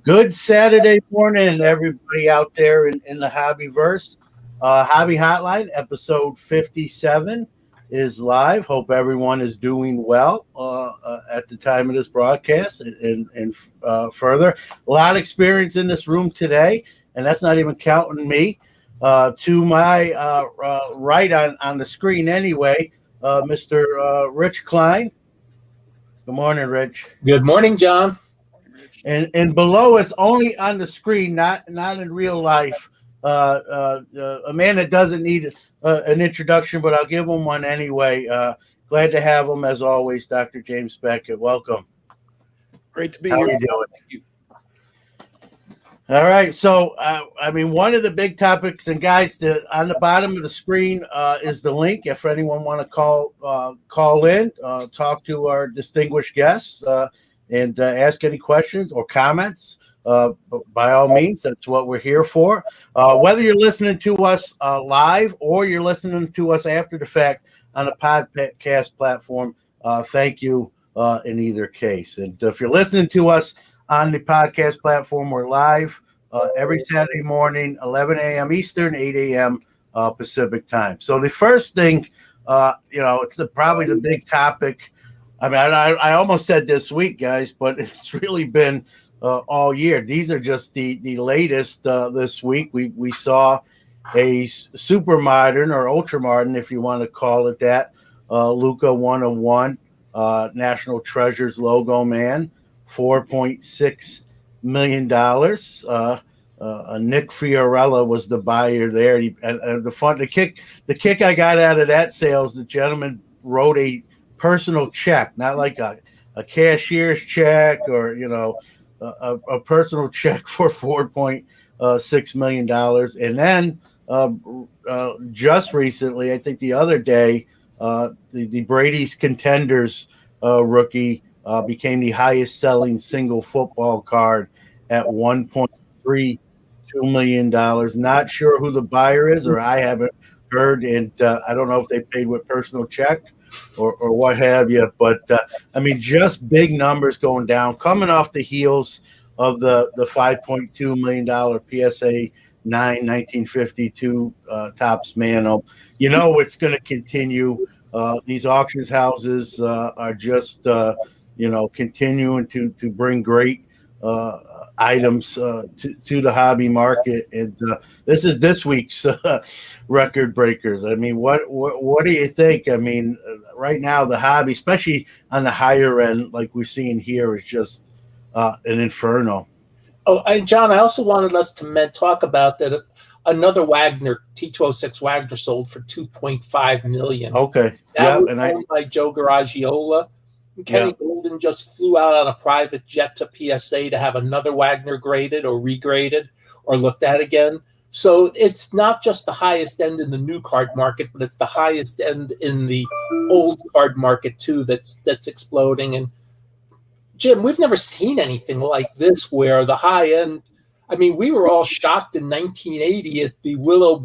Good Saturday morning, everybody out there in the Hobbyverse. Hobby Hotline, episode 57 is live. Hope everyone is doing well at the time of this broadcast and further. A lot of experience in this room today, and that's not even counting me. To my right on the screen anyway, Mr. Rich Klein. Good morning, Rich. Good morning, John. And below us, only on the screen, not in real life, a man that doesn't need an introduction, but I'll give him one anyway. Glad to have him as always, Dr. James Beckett. Welcome. Great to be How here. are you doing? Thank you. All right. So, one of the big topics, and guys, on the bottom of the screen is the link. If anyone want to call in, talk to our distinguished guests, and ask any questions or comments, by all means, that's what we're here for. Whether you're listening to us live or you're listening to us after the fact on a podcast platform, thank you in either case. And if you're listening to us on the podcast platform, we're live every Saturday morning, 11 a.m. Eastern, 8 a.m. Pacific time. So the first thing, it's probably the big topic. I mean, I almost said this week, guys, but it's really been all year. These are just the latest this week. We saw a super modern or ultra modern, if you want to call it that, Luka 101 National Treasures logo man, $4.6 million. Nick Fiorella was the buyer there. The kick I got out of that sale is the gentleman wrote a personal check, not like a cashier's check or a personal check for $4.6 million. And then just recently, I think the other day, the Brady's Contenders rookie became the highest selling single football card at $1.32 million. Not sure who the buyer is, or I haven't heard, and I don't know if they paid with personal check or what have you, but just big numbers going down, coming off the heels of the $5.2 million PSA 9 1952 Topps Mano. It's going to continue. These auctions houses are just continuing to bring great items to the hobby market, and this is this week's record breakers. I mean, what do you think? I mean, right now the hobby, especially on the higher end, like we're seeing here, is just an inferno. Oh, and John, I also wanted us to talk about that. Another Wagner T206 Wagner sold for $2.5 million. Okay, that was owned by Joe Garagiola. Kenny Golden just flew out on a private jet to PSA to have another Wagner graded or regraded or looked at again. So it's not just the highest end in the new card market, but it's the highest end in the old card market too. That's exploding. And Jim, we've never seen anything like this where the high end. I mean, we were all shocked in 1980 at the Willow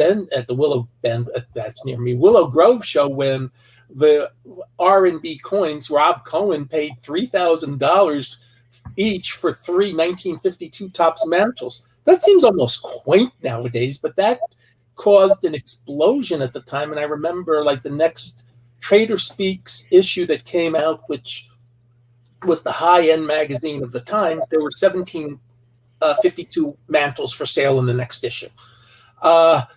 Grove show when the R&B coins, Rob Cohen paid $3,000 each for three 1952 Topps mantles. That seems almost quaint nowadays, but that caused an explosion at the time. And I remember like the next Trader Speaks issue that came out, which was the high-end magazine of the time, there were 1752 mantles for sale in the next issue. The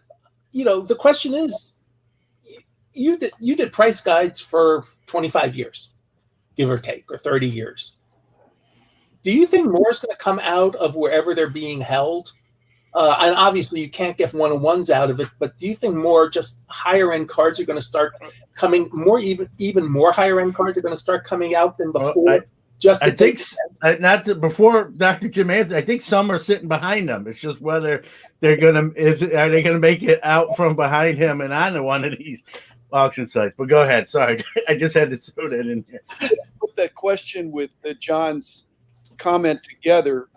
question is, you did price guides for 25 years, give or take, or 30 years. Do you think more is going to come out of wherever they're being held? And obviously you can't get one-on-ones out of it, but do you think more just higher-end cards are going to start coming, more even more higher-end cards are going to start coming out than before? Before Dr. Jim answers, I think some are sitting behind them. It's just whether are they gonna make it out from behind him and onto one of these auction sites. But go ahead. Sorry, I just had to throw that in here. Put that question with John's comment together.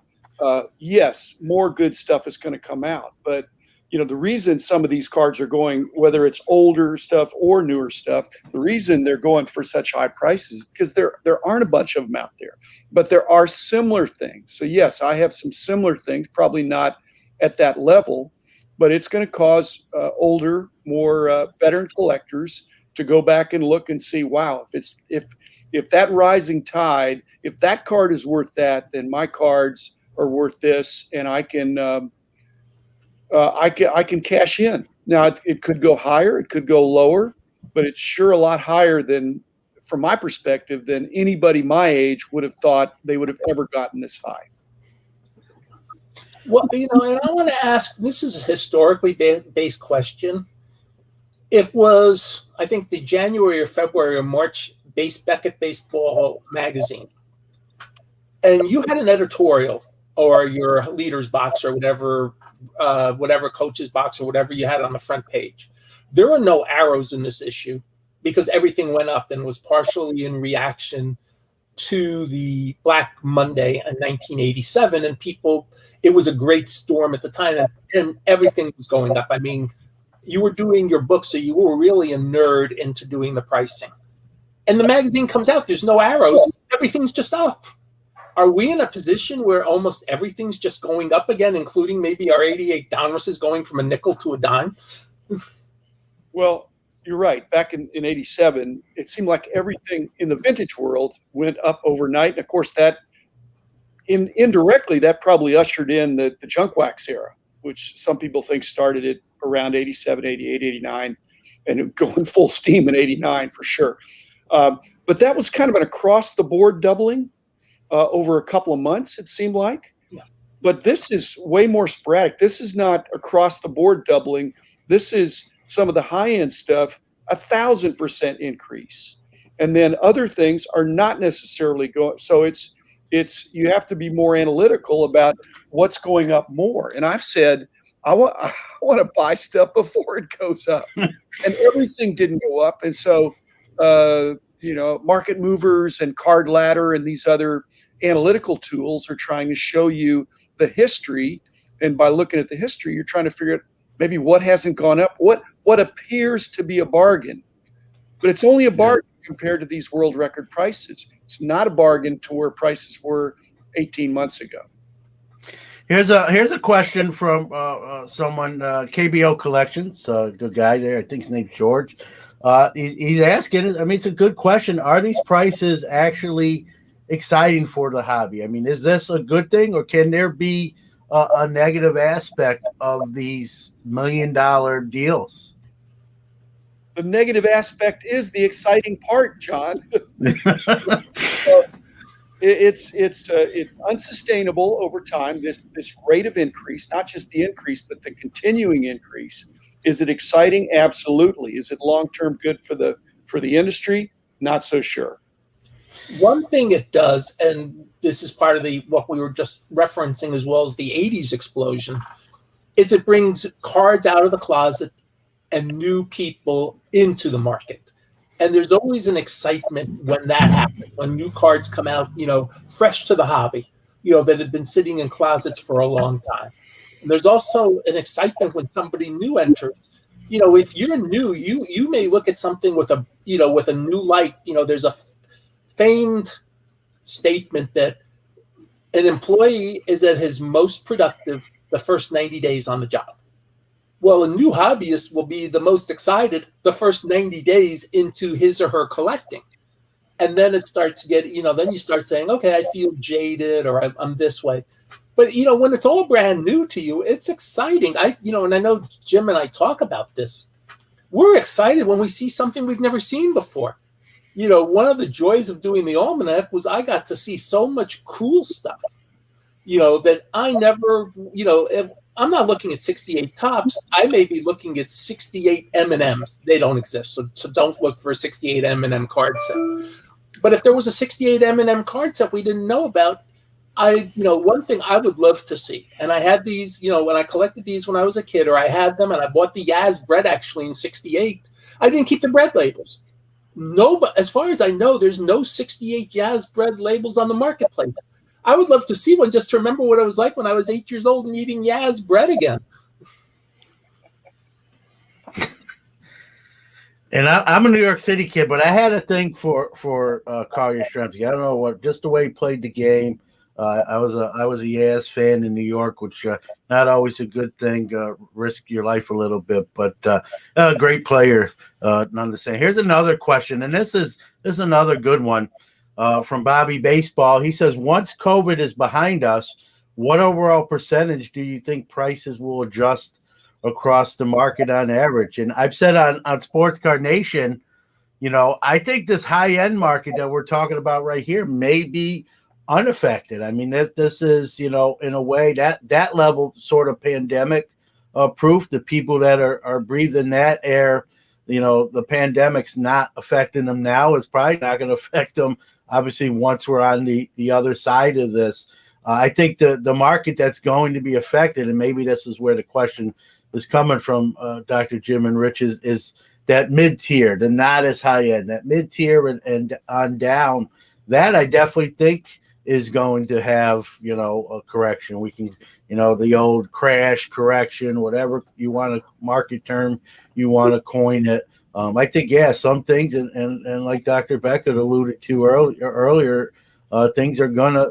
Yes, more good stuff is going to come out, but the reason some of these cards are going, whether it's older stuff or newer stuff, the reason they're going for such high prices is because there aren't a bunch of them out there, but there are similar things. So yes, I have some similar things, probably not at that level, but it's going to cause older, more veteran collectors to go back and look and see, wow, if that rising tide, if that card is worth that, then my cards are worth this, and I can cash in. Now it could go higher, it could go lower, but it's sure a lot higher than, from my perspective, than anybody my age would have thought they would have ever gotten this high. Well, and I want to ask, this is a historically based question. It was, I think, the January or February or March Beckett Baseball magazine. And you had an editorial, or your leader's box, or whatever coach's box or whatever you had on the front page. There are no arrows in this issue because everything went up and was partially in reaction to the Black Monday in 1987. And it was a great storm at the time, and everything was going up. I mean, you were doing your book, so you were really a nerd into doing the pricing. And the magazine comes out, there's no arrows, everything's just up. Are we in a position where almost everything's just going up again, including maybe our 88 Donruss is going from a nickel to a dime? Well, you're right. Back in 87, it seemed like everything in the vintage world went up overnight. And of course, that indirectly, that probably ushered in the junk wax era, which some people think started it around 87, 88, 89, and going full steam in 89 for sure. But that was kind of an across-the-board doubling over a couple of months, it seemed like. Yeah. But this is way more sporadic. This is not across-the-board doubling. This is some of the high-end stuff, 1,000% increase. And then other things are not necessarily going. So it's you have to be more analytical about what's going up more. And I've said, I want to buy stuff before it goes up. And everything didn't go up. And so, market movers and Card Ladder and these other analytical tools are trying to show you the history. And by looking at the history, you're trying to figure out maybe what hasn't gone up, what appears to be a bargain. But it's only a bargain compared to these world record prices. It's not a bargain to where prices were 18 months ago. Here's a question from someone, KBO Collections, good guy there. I think his name's George. He's asking, I mean, it's a good question. Are these prices actually exciting for the hobby? I mean, is this a good thing, or can there be a negative aspect of these $1 million deals? The negative aspect is the exciting part, John. It's unsustainable over time. This rate of increase, not just the increase, but the continuing increase. Is it exciting? Absolutely. Is it long-term good for the industry? Not so sure. One thing it does, and this is part of what we were just referencing as well as the 80s explosion, is it brings cards out of the closet and new people into the market. And there's always an excitement when that happens, when new cards come out, fresh to the hobby, that had been sitting in closets for a long time. And there's also an excitement when somebody new enters. If you're new, you may look at something with a new light. There's a famed statement that an employee is at his most productive the first 90 days on the job. Well, a new hobbyist will be the most excited the first 90 days into his or her collecting. And then it starts to get, then you start saying, okay, I feel jaded, or I'm this way. But, when it's all brand new to you, it's exciting. And I know Jim and I talk about this. We're excited when we see something we've never seen before. One of the joys of doing the Almanac was I got to see so much cool stuff, that I never, I'm not looking at 68 tops. I may be looking at 68 M&Ms. They don't exist, so don't look for a 68 M&M card set. But if there was a 68 M&M card set we didn't know about, one thing I would love to see, and I had these, when I collected these when I was a kid, or I had them, and I bought the Yaz bread actually in 68. I didn't keep the bread labels. No, but as far as I know, there's no 68 Yaz bread labels on the marketplace. I would love to see one just to remember what it was like when I was 8 years old and eating Yaz bread again. And I'm a New York City kid, but I had a thing for Carl Yastrzemski. I don't know what, just the way he played the game. I was a Yaz fan in New York, which not always a good thing. Risk your life a little bit, but a great player. None the same. Here's another question, and this is another good one from Bobby Baseball. He says, once COVID is behind us, what overall percentage do you think prices will adjust across the market on average? And I've said on Sports Card Nation, I think this high end market that we're talking about right here may be unaffected. I mean, this is, in a way that level sort of pandemic proof. The people that are breathing that air, the pandemic's not affecting them now. It's probably not going to affect them, obviously, once we're on the other side of this. I think the market that's going to be affected, and maybe this is where the question is coming from, Dr. Jim and Rich, is that mid-tier, the not as high end, that mid-tier and on down. That I definitely think is going to have, a correction. We can, the old crash correction, whatever you want to market term, you want to coin it. I think, some things, and like Dr. Beckett alluded to earlier, things are gonna,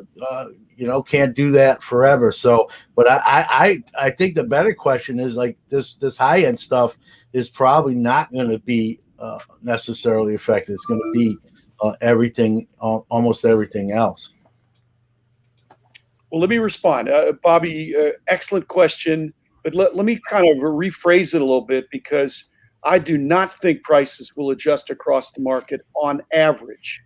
can't do that forever. So, but I think the better question is, like, this high end stuff is probably not going to be necessarily affected. It's going to be everything, almost everything else. Well, let me respond. Bobby, excellent question. But let me kind of rephrase it a little bit, because I do not think prices will adjust across the market on average.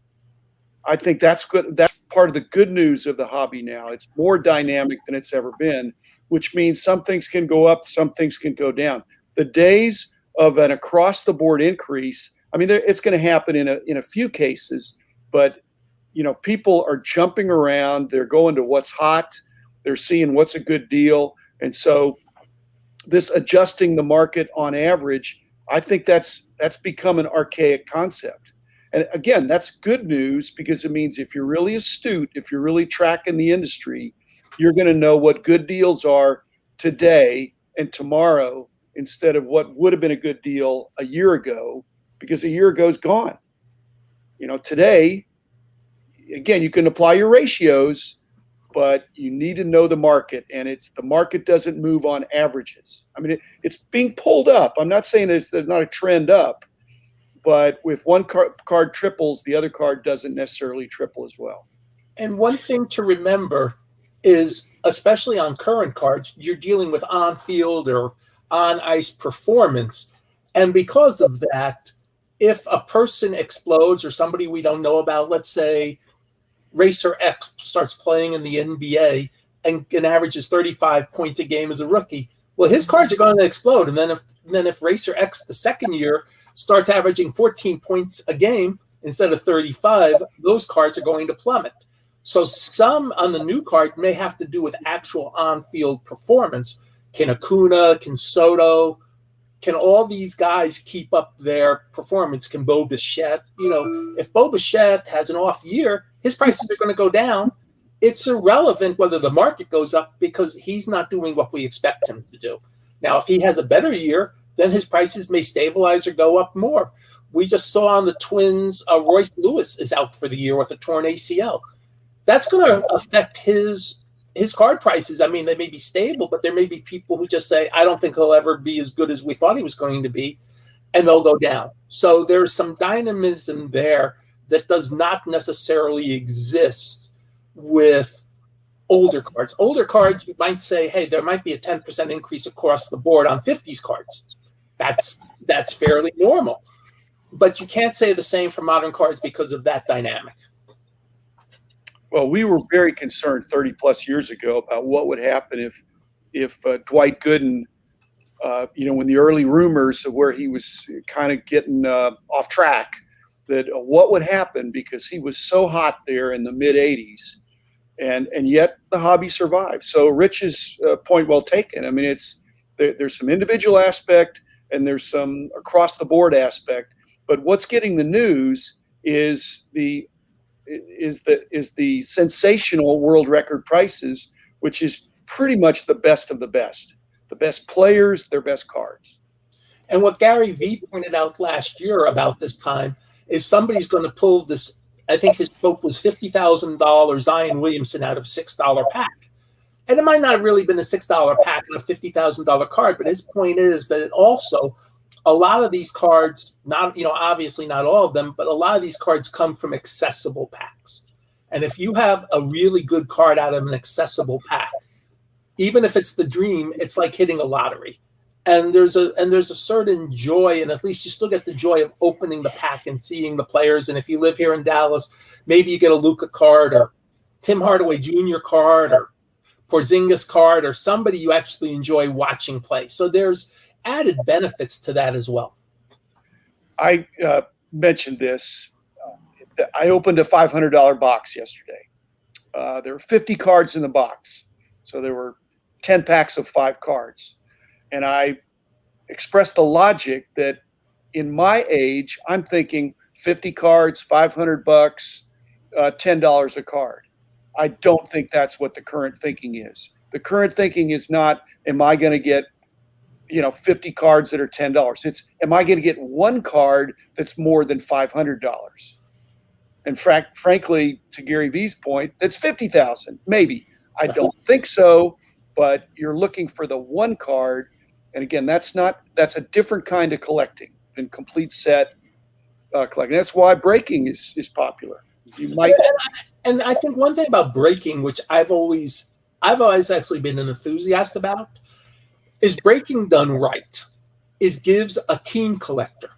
I think that's good. That's part of the good news of the hobby now. It's more dynamic than it's ever been, which means some things can go up, some things can go down. The days of an across-the-board increase, I mean, it's going to happen in a few cases, but people are jumping around. They're going to what's hot. They're seeing what's a good deal. And so this adjusting the market on average, I think that's become an archaic concept. And again, that's good news, because it means if you're really astute, if you're really tracking the industry, you're going to know what good deals are today and tomorrow, instead of what would have been a good deal a year ago, because a year ago is gone. Today, again, you can apply your ratios, but you need to know the market, and the market doesn't move on averages. I mean, it's being pulled up. I'm not saying there's not a trend up, but if one card triples, the other card doesn't necessarily triple as well. And one thing to remember is, especially on current cards, you're dealing with on-field or on-ice performance. And because of that, if a person explodes, or somebody we don't know about, let's say Racer X starts playing in the NBA and averages 35 points a game as a rookie, well, his cards are going to explode. And then if Racer X the second year starts averaging 14 points a game instead of 35, those cards are going to plummet. So some on the new card may have to do with actual on-field performance. Can Acuna, can Soto, can all these guys keep up their performance? Can Bo Bichette? If Bo Bichette has an off year, his prices are going to go down. It's irrelevant whether the market goes up, because he's not doing what we expect him to do. Now, if he has a better year, then his prices may stabilize or go up more. We just saw on the Twins, Royce Lewis is out for the year with a torn ACL. That's going to affect his card prices. I mean, they may be stable, but there may be people who just say, I don't think he'll ever be as good as we thought he was going to be, and they'll go down. So there's some dynamism there that does not necessarily exist with older cards. Older cards, you might say, hey, there might be a 10% increase across the board on 50s cards. That's fairly normal. But you can't say the same for modern cards because of that dynamic. Well, we were very concerned 30 plus years ago about what would happen if Dwight Gooden, when the early rumors of where he was kind of getting off track, that what would happen, because he was so hot there in the mid 80s, and yet the hobby survived. So Rich's point well taken. I mean, there's some individual aspect and there's some across the board aspect, but what's getting the news is the sensational world record prices, which is pretty much the best of the best players, their best cards. And what Gary Vee pointed out last year about this time is somebody's going to pull this. I think his quote was $50,000 Zion Williamson out of $6 pack. And it might not have really been a $6 pack and a $50,000 card, but his point is that it also, a lot of these cards, not, obviously not all of them, but a lot of these cards come from accessible packs. And if you have a really good card out of an accessible pack, even if it's the dream, it's like hitting a lottery. And there's a certain joy, and at least you still get the joy of opening the pack and seeing the players. And if you live here in Dallas, maybe you get a Luka card or Tim Hardaway Jr. card or Porzingis card or somebody you actually enjoy watching play. So there's added benefits to that as well. I mentioned this. I opened a $500 box yesterday. There were 50 cards in the box. So there were 10 packs of 5 cards. And I expressed the logic that in my age, I'm thinking 50 cards, $500, $10 a card. I don't think that's what the current thinking is. The current thinking is not, am I going to get 50 cards that are $10? It's, am I going to get one card that's more than $500? In fact, frankly, to Gary Vee's point, that's 50,000, maybe. I don't think so, but you're looking for the one card. And again, that's a different kind of collecting than complete set collecting. That's why breaking is popular. You might. And I think one thing about breaking, which I've always actually been an enthusiast about, is breaking done right gives a team collector,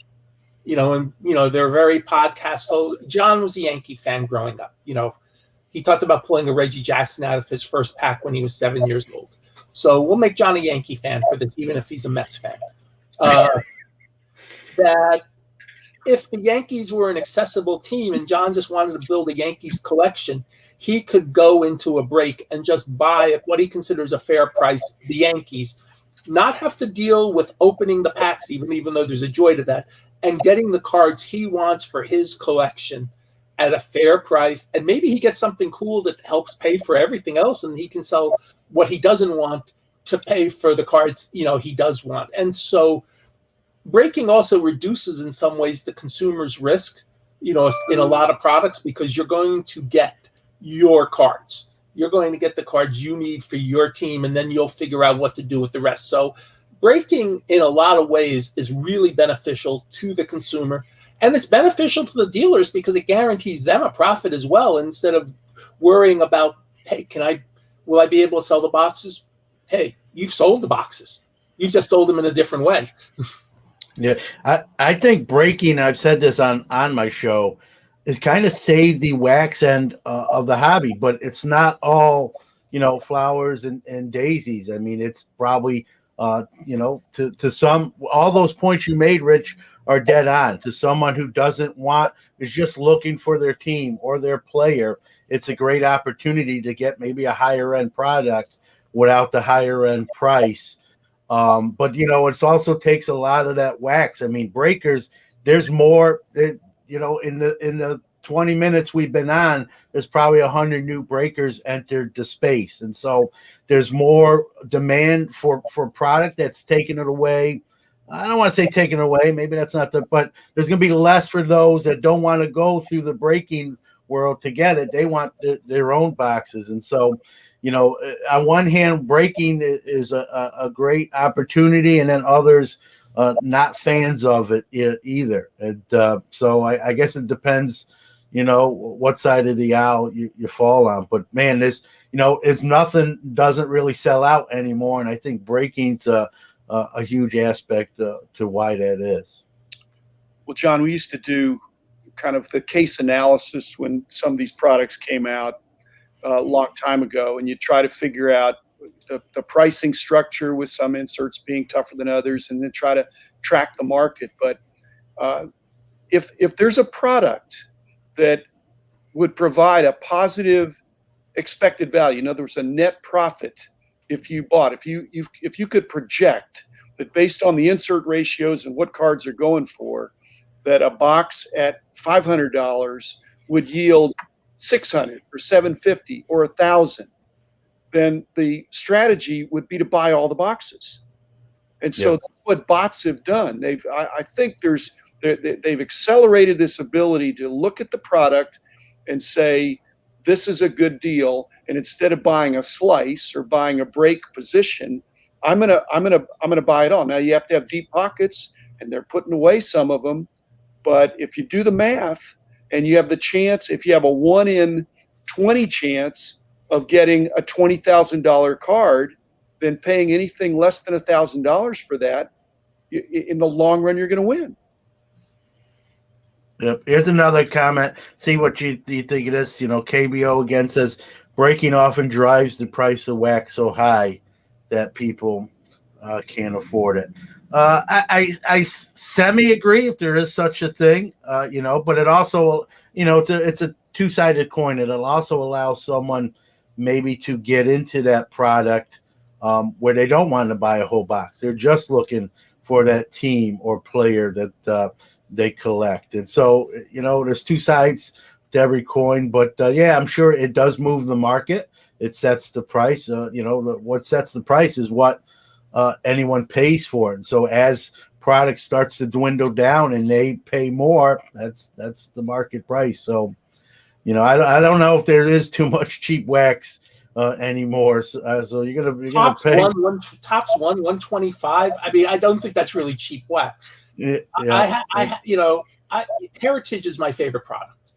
they're very podcast. John was a Yankee fan growing up. He talked about pulling a Reggie Jackson out of his first pack when he was 7 years old. So we'll make John a Yankee fan for this, even if he's a Mets fan. That if the Yankees were an accessible team and John just wanted to build a Yankees collection, he could go into a break and just buy at what he considers a fair price, the Yankees, not have to deal with opening the packs, even though there's a joy to that, and getting the cards he wants for his collection at a fair price. And maybe he gets something cool that helps pay for everything else, and he can sell what he doesn't want to pay for the cards, he does want. And so breaking also reduces in some ways the consumer's risk, in a lot of products, because you're going to get your cards. You're going to get the cards you need for your team, and then you'll figure out what to do with the rest. So breaking in a lot of ways is really beneficial to the consumer, and it's beneficial to the dealers because it guarantees them a profit as well. Instead of worrying about, hey, will I be able to sell the boxes? Hey, you've sold the boxes. You've just sold them in a different way. Yeah, I think breaking, I've said this on my show, is kind of save the wax end of the hobby, but it's not all, flowers and daisies. I mean, it's probably, to some, all those points you made, Rich, are dead on. To someone who is just looking for their team or their player, it's a great opportunity to get maybe a higher end product without the higher end price. But it also takes a lot of that wax. I mean, breakers, there's more, in the 20 minutes we've been on, there's probably 100 new breakers entered the space. And so there's more demand for product that's taking it away. I don't want to say taken away. Maybe that's not but there's going to be less for those that don't want to go through the breaking world to get it. They want their own boxes. And so, on one hand, breaking is a great opportunity, and then others not fans of it either. And so I guess it depends, what side of the aisle you fall on. But man, it's nothing doesn't really sell out anymore, and I think breaking's a huge aspect to why that is. Well, John, we used to do kind of the case analysis when some of these products came out a long time ago, and you try to figure out the pricing structure with some inserts being tougher than others, and then try to track the market. But if there's a product that would provide a positive expected value, in other words, a net profit, if you bought, if you could project that based on the insert ratios and what cards are going for, that a box at $500 would yield $600 or $750 or $1,000, then the strategy would be to buy all the boxes. And so Yeah. that's what bots have done. I think they've accelerated this ability to look at the product and say, this is a good deal. And instead of buying a slice or buying a break position, I'm gonna buy it all. Now you have to have deep pockets, and they're putting away some of them. But if you do the math and you have the chance, if you have a 1 in 20 chance of getting a $20,000 card, then paying anything less than $1,000 for that, in the long run, you're going to win. Yep. Here's another comment. See what you think it is. KBO again says breaking often drives the price of wax so high that people can't afford it. I semi agree if there is such a thing, but it also, it's a two-sided coin. It'll also allow someone maybe to get into that product where they don't want to buy a whole box. They're just looking for that team or player that they collect. And so, there's two sides to every coin, but I'm sure it does move the market. It sets the price. What sets the price is what anyone pays for it. And so as product starts to dwindle down and they pay more, that's the market price. So, I don't know if there is too much cheap wax anymore. So you're gonna pay tops 125. I mean, I don't think that's really cheap wax. Yeah. Heritage is my favorite product,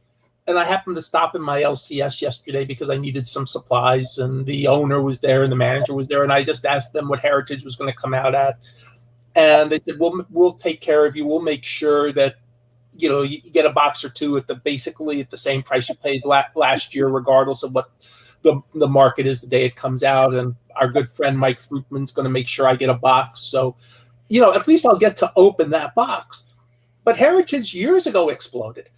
and I happened to stop in my LCS yesterday because I needed some supplies, and the owner was there and the manager was there, and I just asked them what Heritage was going to come out at, and they said, "We'll take care of you. We'll make sure that you get a box or two basically at the same price you paid last year, regardless of what the market is the day it comes out." And our good friend Mike Fruitman's going to make sure I get a box, so at least I'll get to open that box. But Heritage years ago exploded.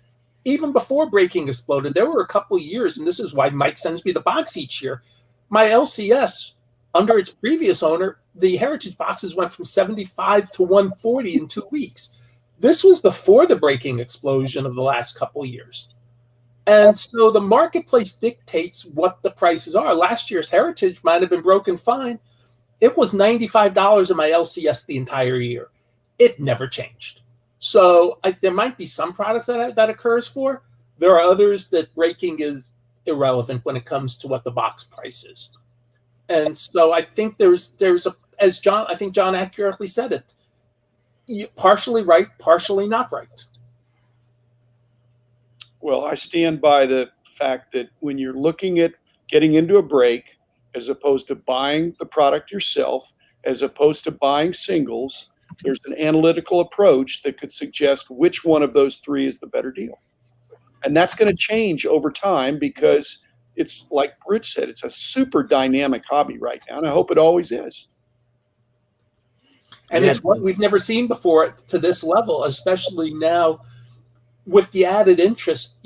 Even before breaking exploded, there were a couple of years, and this is why Mike sends me the box each year. My LCS, under its previous owner, the Heritage boxes went from 75 to 140 in 2 weeks. This was before the breaking explosion of the last couple of years. And so the marketplace dictates what the prices are. Last year's Heritage might have been broken fine. It was $95 in my LCS the entire year. It never changed. So there might be some products that occurs for. There are others that breaking is irrelevant when it comes to what the box price is. And so I think as John accurately said it, partially right, partially not right. Well, I stand by the fact that when you're looking at getting into a break, as opposed to buying the product yourself, as opposed to buying singles, there's an analytical approach that could suggest which one of those three is the better deal. And that's going to change over time because it's like Rich said, it's a super dynamic hobby right now, and I hope it always is. And it's what we've never seen before to this level, especially now with the added interest.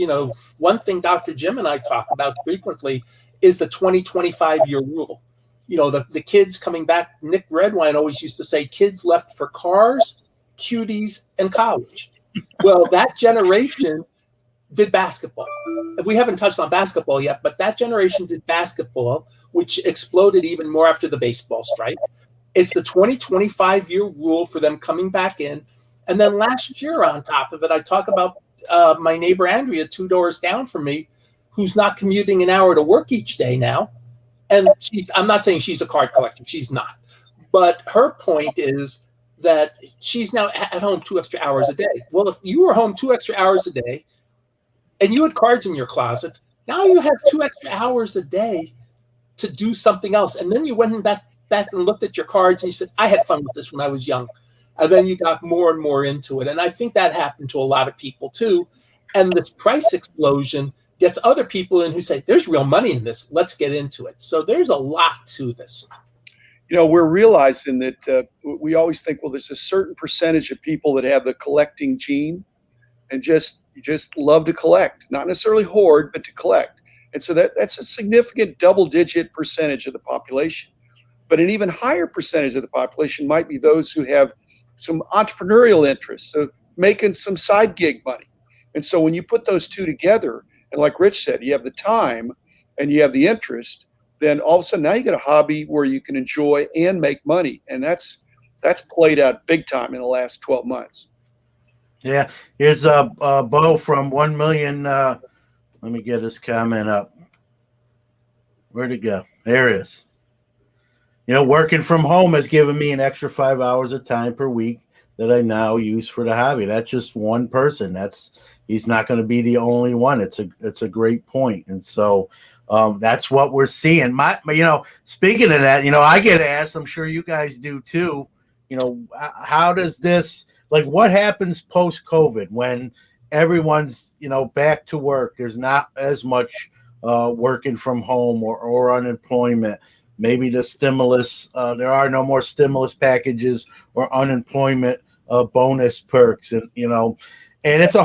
One thing Dr. Jim and I talk about frequently is the 20-25-year rule. The kids coming back. Nick Redwine always used to say kids left for cars, cuties, and college. Well, that generation did basketball. We haven't touched on basketball yet, but that generation did basketball, which exploded even more after the baseball strike. It's the 20-25-year rule for them coming back in. And then last year on top of it, I talk about my neighbor Andrea 2 doors down from me, who's not commuting an hour to work each day now. And I'm not saying she's a card collector. She's not. But her point is that she's now at home 2 extra hours a day. Well, if you were home 2 extra hours a day and you had cards in your closet, now you have 2 extra hours a day to do something else. And then you went back and looked at your cards and you said, I had fun with this when I was young. And then you got more and more into it. And I think that happened to a lot of people too. And this price explosion gets other people in who say, there's real money in this. Let's get into it. So there's a lot to this. We're realizing that we always think, well, there's a certain percentage of people that have the collecting gene and just love to collect, not necessarily hoard, but to collect. And so that's a significant double-digit percentage of the population. But an even higher percentage of the population might be those who have some entrepreneurial interests, so making some side gig money. And so when you put those two together, and like Rich said, you have the time and you have the interest, then all of a sudden now you got a hobby where you can enjoy and make money. And that's That's played out big time in the last 12 months. Yeah. Here's a Bo from 1 million. Let me get his comment up. Where'd it go? There it is. Working from home has given me an extra 5 hours of time per week that I now use for the hobby. That's just one person. He's not going to be the only one. It's a great point. And so that's what we're seeing. Speaking of that, I get asked, I'm sure you guys do too, how does this, like, what happens post-COVID when everyone's, back to work? There's not as much working from home or unemployment. Maybe the stimulus, there are no more stimulus packages or unemployment bonus perks. And it's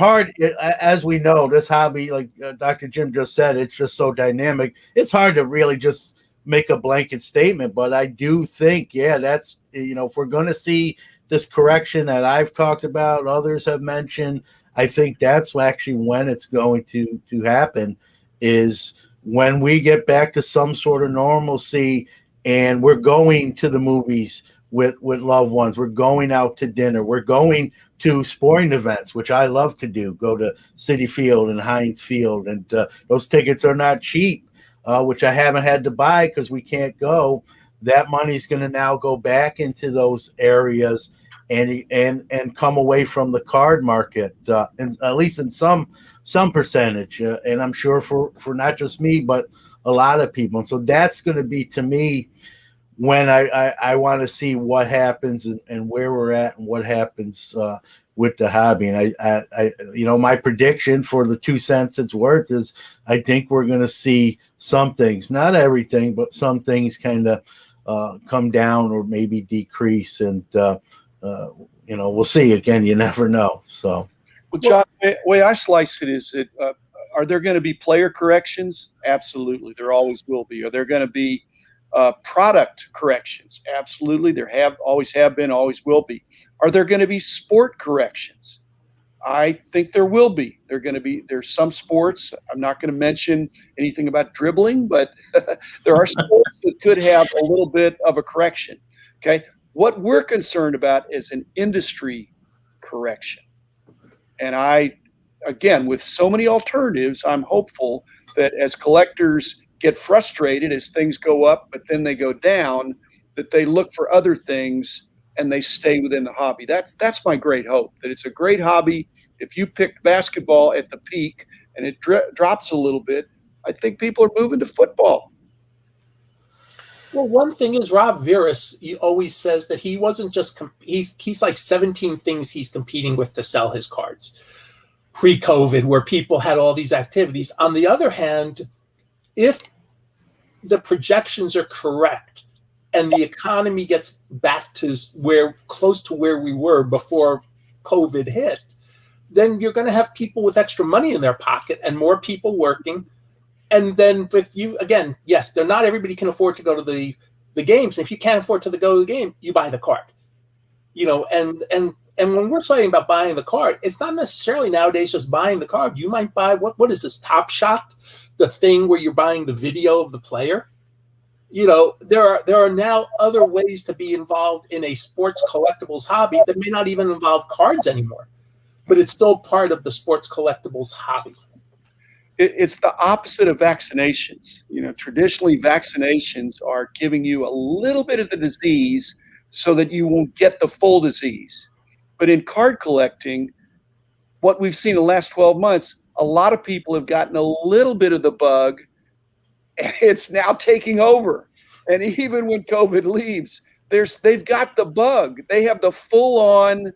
as we know, this hobby, like Dr. Jim just said, it's just so dynamic. It's hard to really just make a blanket statement, but I do think, that's, if we're going to see this correction that I've talked about, others have mentioned, I think that's actually when it's going to happen, is when we get back to some sort of normalcy and we're going to the movies with loved ones, we're going out to dinner, we're going to sporting events, which I love to do, go to Citi Field and Heinz Field, and those tickets are not cheap, which I haven't had to buy because we can't go. That money's going to now go back into those areas and come away from the card market, and at least in some percentage, and I'm sure for not just me, but a lot of people. And so that's going to be, to me, when I want to see what happens and where we're at and what happens with the hobby. And I my prediction for the 2 cents it's worth is I think we're going to see some things, not everything, but some things kind of come down or maybe decrease. And we'll see. Again, you never know. So. Well, John, the way I slice it is that are there going to be player corrections? Absolutely. There always will be. Are there going to be product corrections? Absolutely. Always have been, always will be. Are there going to be sport corrections? I think there will be. There's some sports. I'm not going to mention anything about dribbling, but there are sports that could have a little bit of a correction. Okay. What we're concerned about is an industry correction. And again, with so many alternatives, I'm hopeful that as collectors get frustrated as things go up, but then they go down, that they look for other things and they stay within the hobby. That's my great hope, that it's a great hobby. If you picked basketball at the peak and it drops a little bit, I think people are moving to football. Well, one thing is Rob Veras, he always says that he wasn't just he's like 17 things he's competing with to sell his cards pre-COVID, where people had all these activities. On the other hand, if the projections are correct and the economy gets back to close to where we were before COVID hit, then you're going to have people with extra money in their pocket and more people working. And then with you, again, yes, not everybody can afford to go to the games. If you can't afford to go to the game, you buy the card. And when we're talking about buying the card, it's not necessarily nowadays just buying the card. You might buy, what is this, Top Shot? The thing where you're buying the video of the player. There are now other ways to be involved in a sports collectibles hobby that may not even involve cards anymore, but it's still part of the sports collectibles hobby. It's the opposite of vaccinations. Traditionally vaccinations are giving you a little bit of the disease so that you won't get the full disease. But in card collecting, what we've seen in the last 12 months, a lot of people have gotten a little bit of the bug, and it's now taking over. And even when COVID leaves, they've got the bug. They have the full-on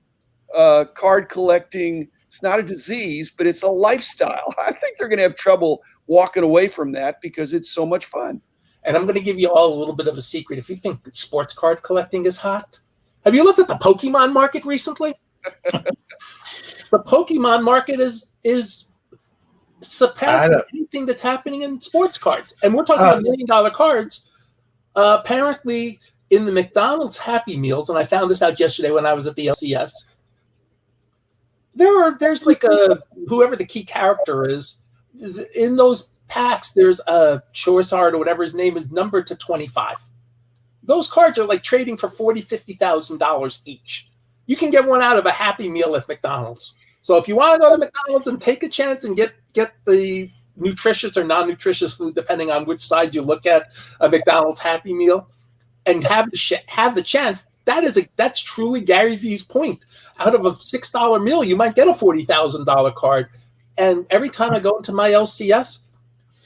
card collecting. It's not a disease, but it's a lifestyle. I think they're going to have trouble walking away from that because it's so much fun. And I'm going to give you all a little bit of a secret. If you think sports card collecting is hot, have you looked at the Pokemon market recently? The Pokemon market is surpassing anything that's happening in sports cards. And we're talking about $1 million cards. Apparently, in the McDonald's Happy Meals, and I found this out yesterday when I was at the LCS, there's like whoever the key character is in those packs. There's a Charizard or whatever his name is, numbered to 25. those cards are like trading for $40,000-$50,000 each. You can get one out of a Happy Meal at McDonald's. So if you want to go to McDonald's and take a chance and get the nutritious or non-nutritious food, depending on which side you look at, a McDonald's Happy Meal, and have the chance, that's truly Gary V's point. Out of a $6 meal, you might get a $40,000 card. And every time I go into my LCS,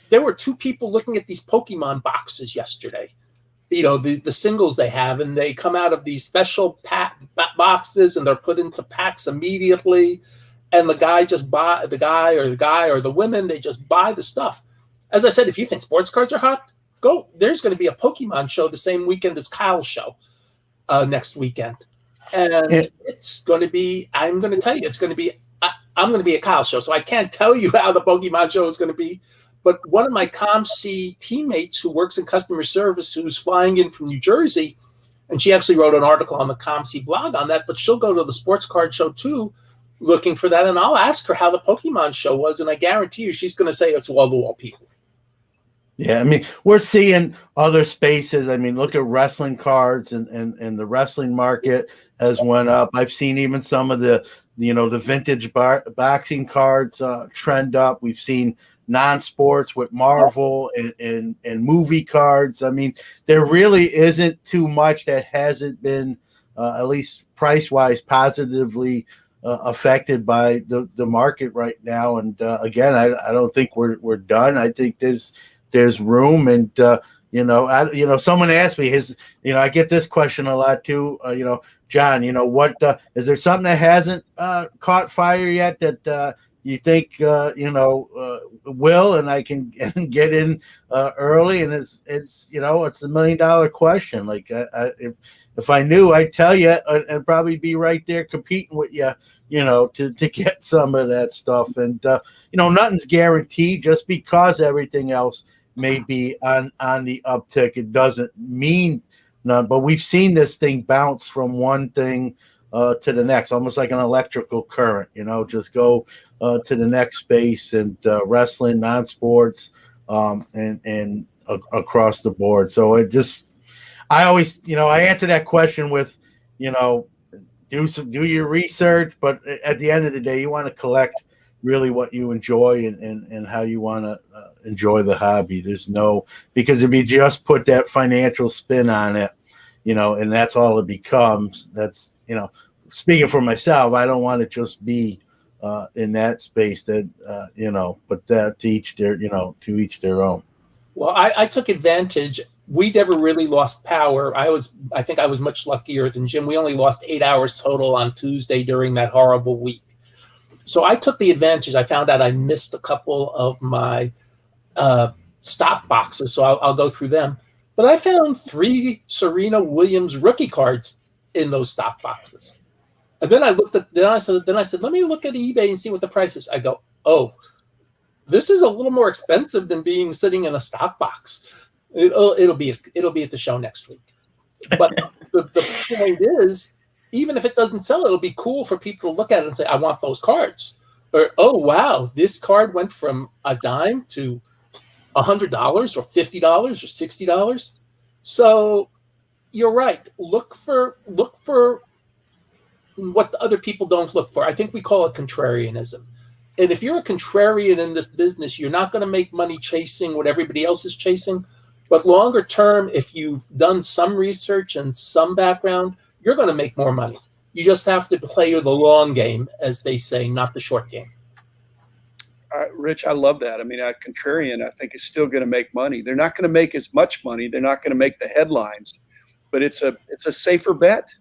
there were 2 people looking at these Pokemon boxes yesterday. You know, the singles they have, and they come out of these special boxes, and they're put into packs immediately. And the guy or the women, they just buy the stuff. As I said, if you think sports cards are hot, go. There's going to be a Pokemon show the same weekend as Kyle's show next weekend. And it's going to be, I'm going to tell you, it's going to be, I'm going to be at Kyle's show. So I can't tell you how the Pokemon show is going to be. But one of my ComC teammates who works in customer service, who's flying in from New Jersey, and she actually wrote an article on the ComC blog on that, but she'll go to the sports card show too, looking for that. And I'll ask her how the Pokemon show was, and I guarantee you she's going to say it's wall-to-wall people. Yeah, I mean, we're seeing other spaces. I mean, look at wrestling cards, and the wrestling market has went up. I've seen even some of the vintage boxing cards trend up. We've seen non-sports with Marvel and movie cards. I mean, there really isn't too much that hasn't been, at least price-wise, positively affected by the market right now. And again, I don't think we're done. I think there's room. And someone asked me I get this question a lot too. John, what is there something that hasn't caught fire yet that you think will, and I can get in early? And it's $1 million question. Like if I knew, I'd tell you and probably be right there competing with you, to get some of that stuff. And nothing's guaranteed. Just because everything else may be on the uptick, it doesn't mean none. But we've seen this thing bounce from one thing to the next, almost like an electrical current. Just go to the next space, and wrestling, non-sports, and across the board. So I always, I answer that question with, do your research, but at the end of the day, you want to collect really what you enjoy and how you want to enjoy the hobby. Because if you just put that financial spin on it, and that's all it becomes, that's, speaking for myself, I don't want to just be in that space that, but that to each their own. Well, I took advantage. We never really lost power. I think I was much luckier than Jim. We only lost 8 hours total on Tuesday during that horrible week. So I took the advantage. I found out I missed a couple of my stock boxes, so I'll go through them. But I found 3 Serena Williams rookie cards in those stock boxes. And then I said, let me look at eBay and see what the price is. I go, oh, this is a little more expensive than being sitting in a stock box. It'll be at the show next week. But the point is, even if it doesn't sell, it'll be cool for people to look at it and say, I want those cards. Or, oh, wow, this card went from a dime to $100 or $50 or $60. So you're right. Look for what the other people don't look for. I think we call it contrarianism. And if you're a contrarian in this business, you're not going to make money chasing what everybody else is chasing. But longer term, if you've done some research and some background, you're going to make more money. You just have to play the long game, as they say, not the short game. Rich, I love that. I mean, a contrarian, I think, is still going to make money. They're not going to make as much money. They're not going to make the headlines, but it's a safer bet.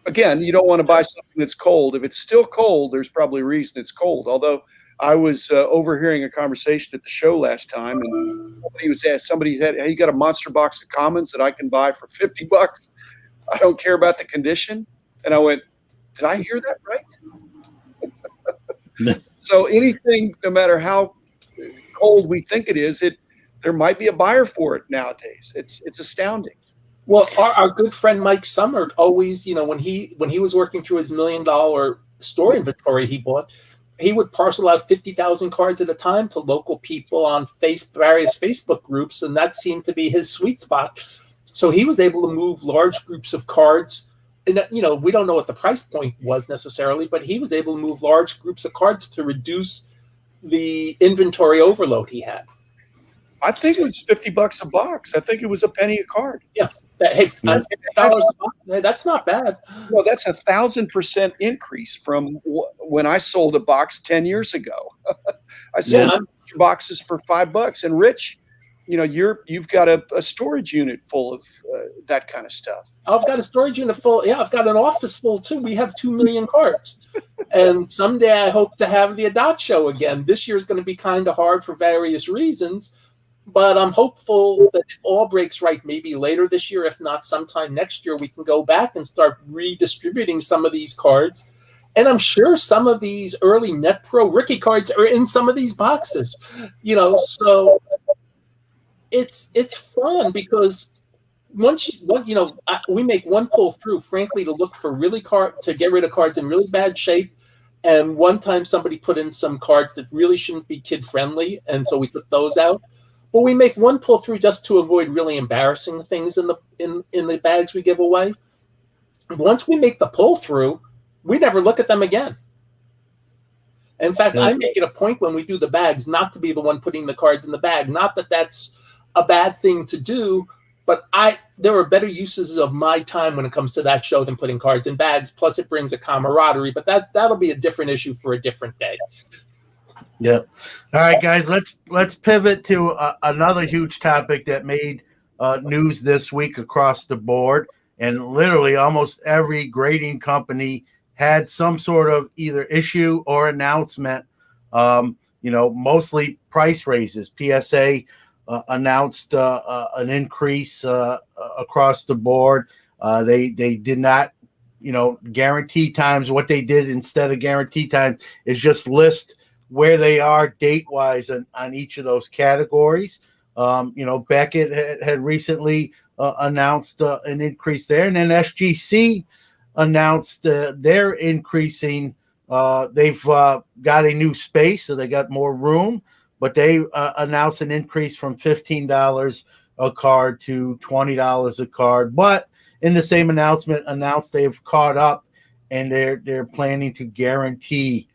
Again, you don't want to buy something that's cold. If it's still cold, there's probably a reason it's cold. Although I was overhearing a conversation at the show last time, and somebody said, hey, you got a monster box of commons that I can buy for $50? I don't care about the condition. And I went, did I hear that right? So anything, no matter how cold we think it is, there might be a buyer for it nowadays. It's astounding. Well, our good friend Mike Summer always, when he was working through his $1 million store inventory he bought, he would parcel out 50,000 cards at a time to local people on various Facebook groups, and that seemed to be his sweet spot. So he was able to move large groups of cards. And, we don't know what the price point was necessarily, but he was able to move large groups of cards to reduce the inventory overload he had. I think it was $50 a box. I think it was a penny a card. Yeah. That's not bad. Well, that's 1,000% increase from when I sold a box 10 years ago. I sold boxes for $5. And Rich, you've got a storage unit full of that kind of stuff. I've got a storage unit full. Yeah, I've got an office full too. We have 2 million cards. And someday I hope to have the Adat show again. This year is going to be kind of hard for various reasons. But I'm hopeful that if all breaks right, maybe later this year, if not sometime next year, we can go back and start redistributing some of these cards. And I'm sure some of these early NetPro Ricky cards are in some of these boxes. So it's fun because we make one pull through, frankly, to look for to get rid of cards in really bad shape. And one time somebody put in some cards that really shouldn't be kid friendly, and so we took those out. But we make one pull through just to avoid really embarrassing things in the bags we give away. Once we make the pull through, we never look at them again. In fact, I make it a point when we do the bags not to be the one putting the cards in the bag. Not that that's a bad thing to do, but there are better uses of my time when it comes to that show than putting cards in bags. Plus, it brings a camaraderie. But that'll be a different issue for a different day. Yep. All right, guys, let's pivot to another huge topic that made news this week across the board, and literally almost every grading company had some sort of either issue or announcement. Mostly price raises. PSA announced an increase across the board. They did not, guarantee times. What they did instead of guarantee time is just list where they are date-wise on each of those categories. Beckett had recently announced an increase there, and then SGC announced they're increasing. They've got a new space, so they got more room, but they announced an increase from $15 a card to $20 a card. But in the same announcement, announced they've caught up, and they're planning to guarantee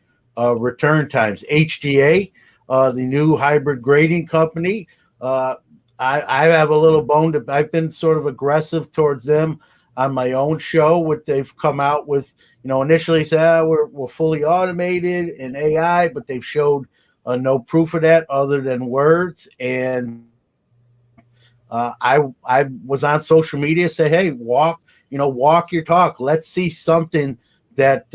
return times. HGA, the new hybrid grading company, I have a little bone to. I've been sort of aggressive towards them on my own show. What they've come out with, initially said we're fully automated and AI, but they've showed no proof of that other than words. And I was on social media, say, hey, walk your talk. Let's see something that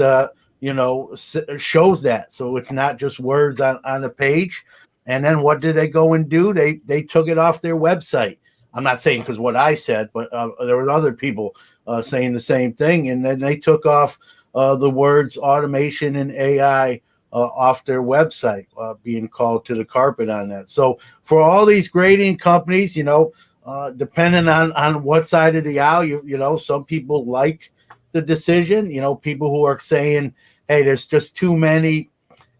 shows that. So it's not just words on a page. And then what did they go and do? They took it off their website. I'm not saying because what I said, but there were other people saying the same thing. And then they took off the words automation and AI off their website, being called to the carpet on that. So for all these grading companies, depending on what side of the aisle, some people like the decision, people who are saying, hey, there's just too many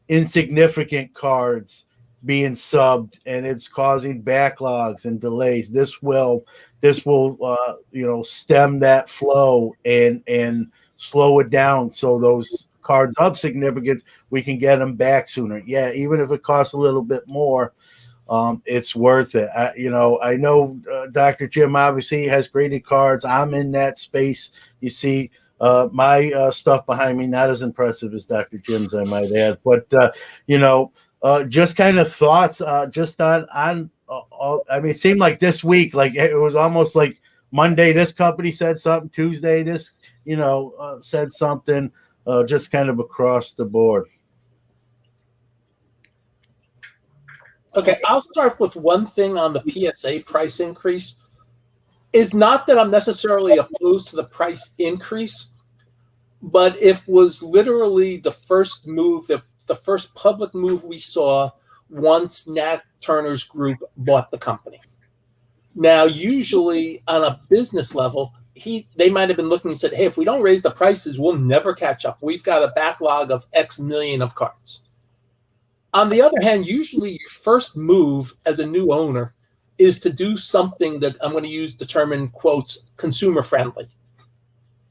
insignificant cards being subbed and it's causing backlogs and delays. This will stem that flow and slow it down, so those cards of significance, we can get them back sooner. Yeah, even if it costs a little bit more, it's worth it. I know Dr. Jim obviously has graded cards. I'm in that space. You see my stuff behind me, not as impressive as Dr. Jim's, I might add. But, just kind of thoughts just on it seemed like this week, like it was almost like Monday, this company said something, Tuesday, this, said something, just kind of across the board. Okay, I'll start with one thing on the PSA price increase. Is not that I'm necessarily opposed to the price increase, but it was literally the first move, the first public move we saw once Nat Turner's group bought the company. Now, usually on a business level, they might have been looking and said, hey, if we don't raise the prices, we'll never catch up. We've got a backlog of X million of cards. On the other hand, usually your first move as a new owner is to do something that I'm going to use the term in quotes, consumer friendly.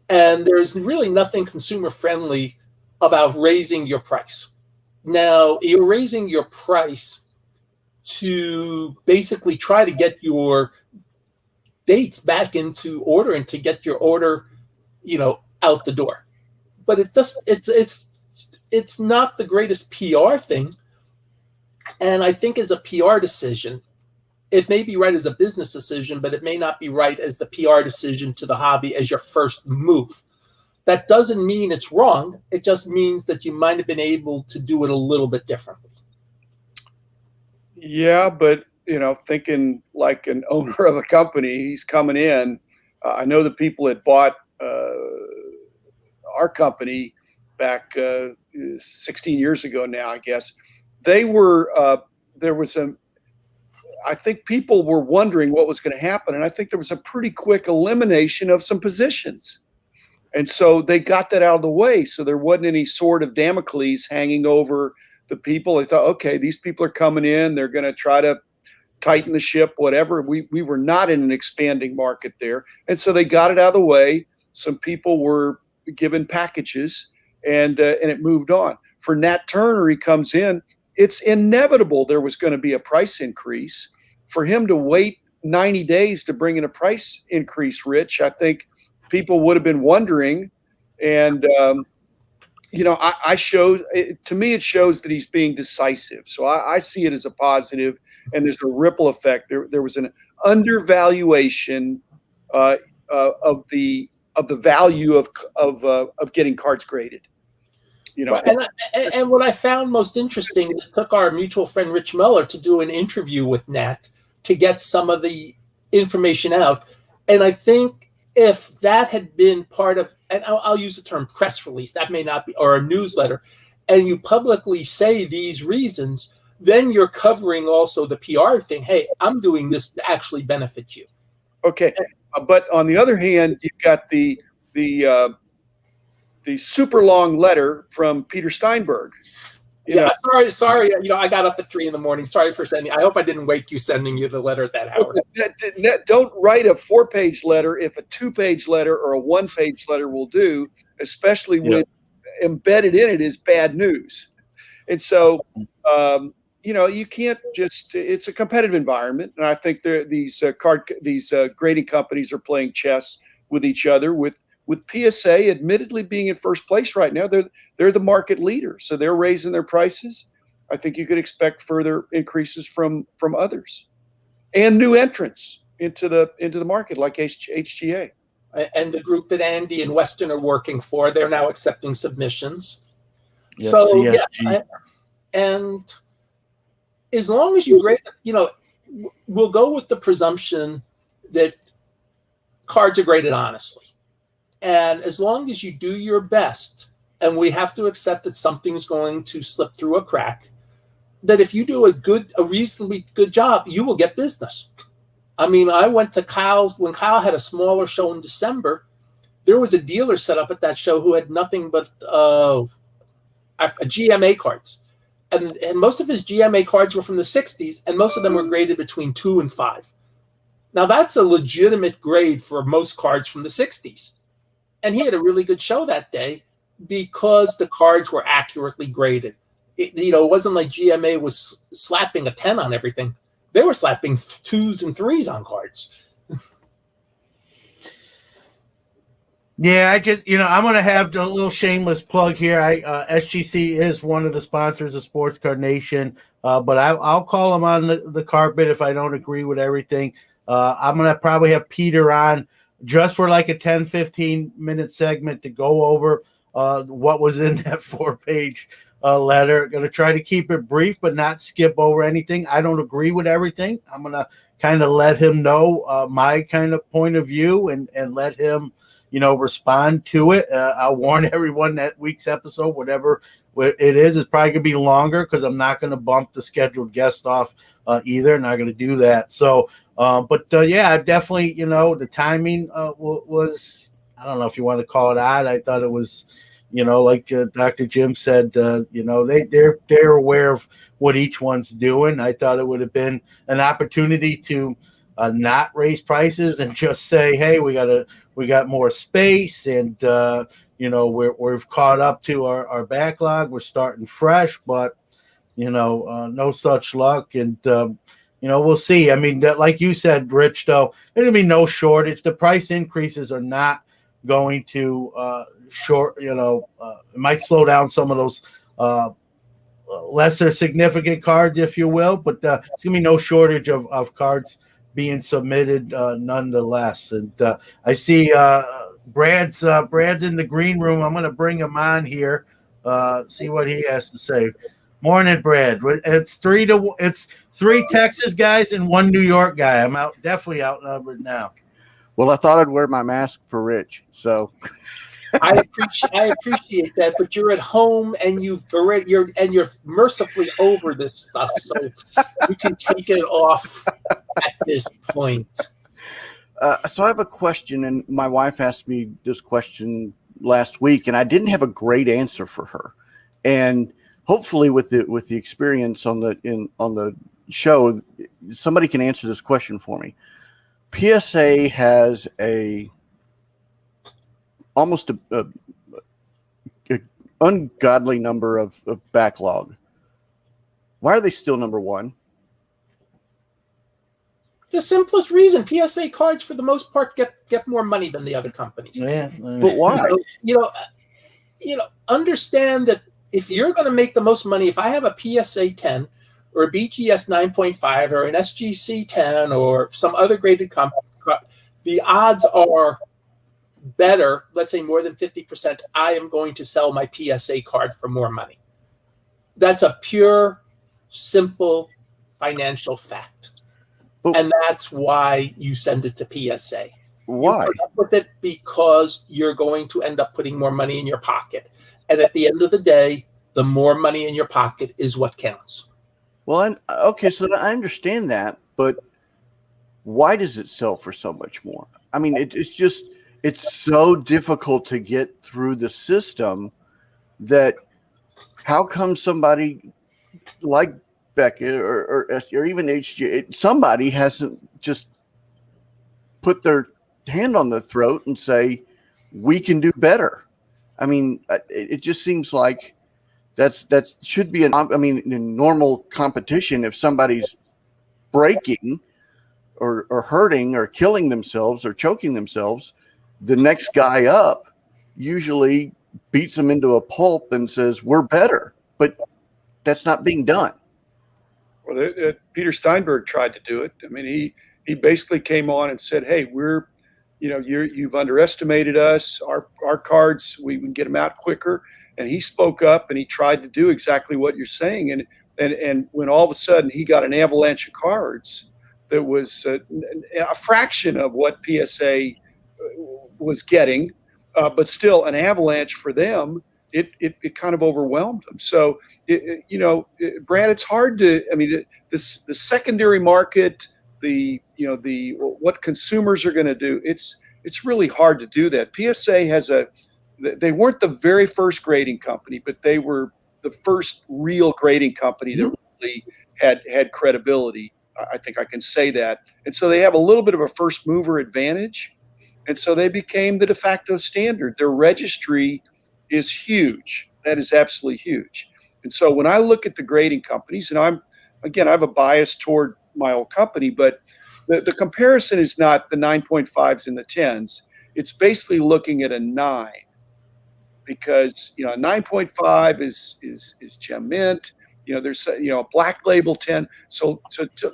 And there's really nothing consumer friendly about raising your price. Now, you're raising your price to basically try to get your dates back into order and to get your order, out the door. But it's not the greatest PR thing. And I think as a PR decision, it may be right as a business decision, but it may not be right as the PR decision to the hobby as your first move. That doesn't mean it's wrong. It just means that you might have been able to do it a little bit differently. Yeah, but thinking like an owner of a company, he's coming in. I know the people that bought our company back 16 years ago now, I guess. They were I think people were wondering what was going to happen, and I think there was a pretty quick elimination of some positions. And so they got that out of the way. So there wasn't any sword of Damocles hanging over the people. They thought, okay, these people are coming in. They're going to try to tighten the ship, whatever. We were not in an expanding market there. And so they got it out of the way. Some people were given packages, and it moved on. For Nat Turner, he comes in. It's inevitable there was going to be a price increase. For him to wait 90 days to bring in a price increase, Rich, I think people would have been wondering. And, to me, it shows that he's being decisive. So I see it as a positive, and there's a ripple effect. There was an undervaluation of the value of getting cards graded. And what I found most interesting, it took our mutual friend Rich Miller to do an interview with Nat to get some of the information out. And I think if that had been part of, and I'll use the term press release, that may not be, or a newsletter, and you publicly say these reasons, then you're covering also the PR thing. Hey, I'm doing this to actually benefit you. Okay. But on the other hand, you've got the super long letter from Peter Steinberg. Sorry. I got up at 3 a.m. Sorry for sending. I hope I didn't wake you sending you the letter at that hour. Don't write a 4-page letter if a 2-page letter or a 1-page letter will do, especially when embedded in it is bad news. And so, you can't just. It's a competitive environment, and I think these grading companies are playing chess with each other. With PSA admittedly being in first place right now, they're the market leader, so they're raising their prices. I think you could expect further increases from others, and new entrants into the market like HGA. And the group that Andy and Weston are working for, they're now accepting submissions. Yep, so CSG. and as long as you grade, we'll go with the presumption that cards are graded honestly. And as long as you do your best, and we have to accept that something's going to slip through a crack, that if you do a reasonably good job, you will get business. I mean, I went to Kyle's when Kyle had a smaller show in December. There was a dealer set up at that show who had nothing but GMA cards. And most of his GMA cards were from the 60s, and most of them were graded between 2 and 5. Now, that's a legitimate grade for most cards from the 60s. And he had a really good show that day because the cards were accurately graded. It wasn't like GMA was slapping a 10 on everything. They were slapping 2s and 3s on cards. Yeah, I just, I'm going to have a little shameless plug here. SGC is one of the sponsors of Sports Card Nation, but I'll call them on the carpet if I don't agree with everything. I'm going to probably have Peter on just for like a 10, 15-minute segment to go over what was in that 4-page letter. Going to try to keep it brief, but not skip over anything. I don't agree with everything. I'm going to kind of let him know my kind of point of view and let him, respond to it. I'll warn everyone that week's episode, whatever it is probably going to be longer because I'm not going to bump the scheduled guest off either. Not going to do that. So, I definitely, the timing was, I don't know if you want to call it odd. I thought it was, like Dr. Jim said, they're aware of what each one's doing. I thought it would have been an opportunity to not raise prices and just say, hey, we got more space, and we've caught up to our backlog. We're starting fresh, but no such luck. And we'll see. I mean, like you said, Rich, though, there's gonna be no shortage. The price increases are not going to it might slow down some of those lesser significant cards, if you will, but it's gonna be no shortage of cards being submitted nonetheless. And I see Brad's in the green room. I'm gonna bring him on here, see what he has to say. Morning, Brad. It's three Texas guys and one New York guy. I'm definitely outnumbered now. Well, I thought I'd wear my mask for Rich, so I appreciate that, but you're at home and you're mercifully over this stuff, so you can take it off at this point. So I have a question, and my wife asked me this question last week, and I didn't have a great answer for her. And hopefully, with the experience on the show, somebody can answer this question for me. PSA has almost a ungodly number of backlog. Why are they still number one? The simplest reason: PSA cards, for the most part, get more money than the other companies. Yeah, but why? Understand that if you're going to make the most money, if I have a PSA 10 or a BGS 9.5 or an SGC 10 or some other graded company, the odds are better, let's say more than 50%, I am going to sell my PSA card for more money. That's a pure, simple financial fact. And that's why you send it to PSA. Why? You put up with it because you're going to end up putting more money in your pocket. And at the end of the day, the more money in your pocket is what counts. Well, okay, so I understand that, but why does it sell for so much more? I mean, it's so difficult to get through the system that how come somebody like Beckett or even HG, somebody hasn't just put their hand on the throat and say, we can do better. I mean, it just seems like that should be in normal competition. If somebody's breaking or hurting or killing themselves or choking themselves, the next guy up usually beats them into a pulp and says, we're better. But that's not being done. Well, Peter Steinberg tried to do it. I mean, he basically came on and said, hey, you've underestimated us. Our cards, we can get them out quicker. And he spoke up and he tried to do exactly what you're saying. And when all of a sudden he got an avalanche of cards that was a fraction of what PSA was getting, but still an avalanche for them, it kind of overwhelmed them. So, Brad, it's hard to, the secondary market, what consumers are going to do, it's really hard to do that. PSA they weren't the very first grading company, but they were the first real grading company that really had credibility. I think I can say that. And so they have a little bit of a first mover advantage. And so they became the de facto standard. Their registry is huge. That is absolutely huge. And so when I look at the grading companies, and I have a bias toward my old company, but the comparison is not the 9.5s and the 10s. It's basically looking at a 9, because a 9.5 is Gem Mint. There's a black label 10. So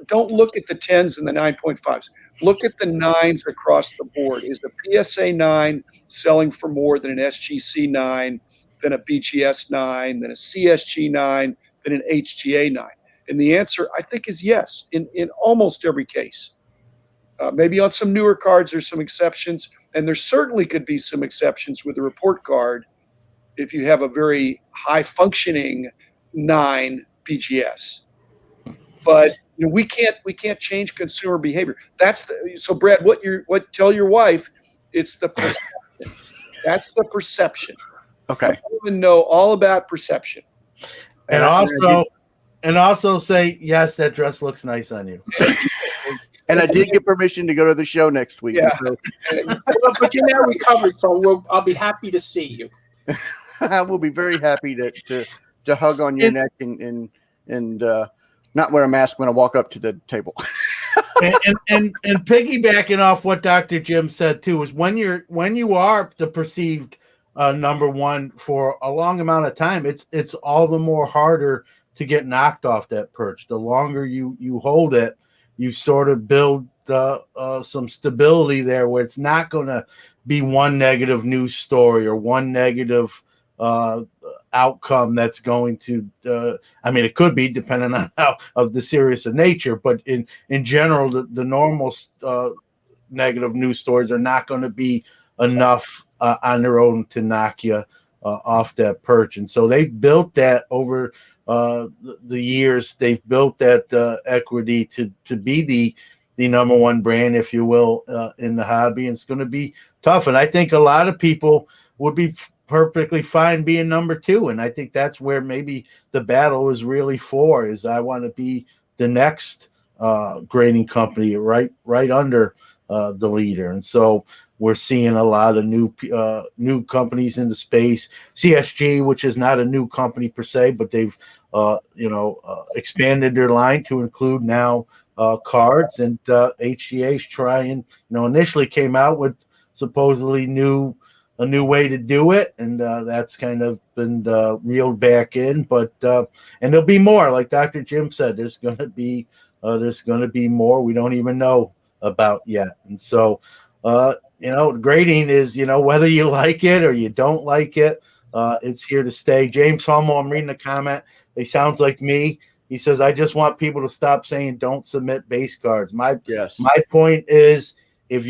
don't look at the 10s and the 9.5s. Look at the 9s across the board. Is the PSA 9 selling for more than an SGC 9, than a BGS 9, than a CSG 9, than an HGA 9? And the answer, I think, is yes, in almost every case. Maybe on some newer cards, there's some exceptions, and there certainly could be some exceptions with the report card if you have a very high-functioning 9 BGS. But we can't change consumer behavior. So Brad, tell your wife, it's the perception. That's the perception. Okay. Women know all about perception. And also say, yes, that dress looks nice on you. And I did get permission to go to the show next week. Yeah. So But you're now recovered, so I'll be happy to see you. I will be very happy to hug on your neck and not wear a mask when I walk up to the table. and piggybacking off what Dr. Jim said too is when you are the perceived number one for a long amount of time, it's all the more harder to get knocked off that perch. The longer you hold it, you sort of build some stability there where it's not going to be one negative news story or one negative outcome that's going to it could be depending on how of the serious of nature, but in general the normal negative news stories are not going to be enough on their own to knock you off that perch. And so they've built that over the years. They've built that equity to be the number one brand, if you will, in the hobby. And it's going to be tough, and I think a lot of people would be perfectly fine being number two. And I think that's where maybe the battle is really for, is I want to be the next grading company right under the leader. And so we're seeing a lot of new companies in the space. CSG, which is not a new company per se, but they've expanded their line to include now cards, and HGA's trying, initially came out with supposedly a new way to do it, and that's kind of been reeled back in. But and there'll be more, like Dr. Jim said. There's going to be more we don't even know about yet. And so grading is, whether you like it or you don't like it, it's here to stay. James Hummel, I'm reading a comment. He sounds like me. He says, I just want people to stop saying don't submit base cards. My point is, if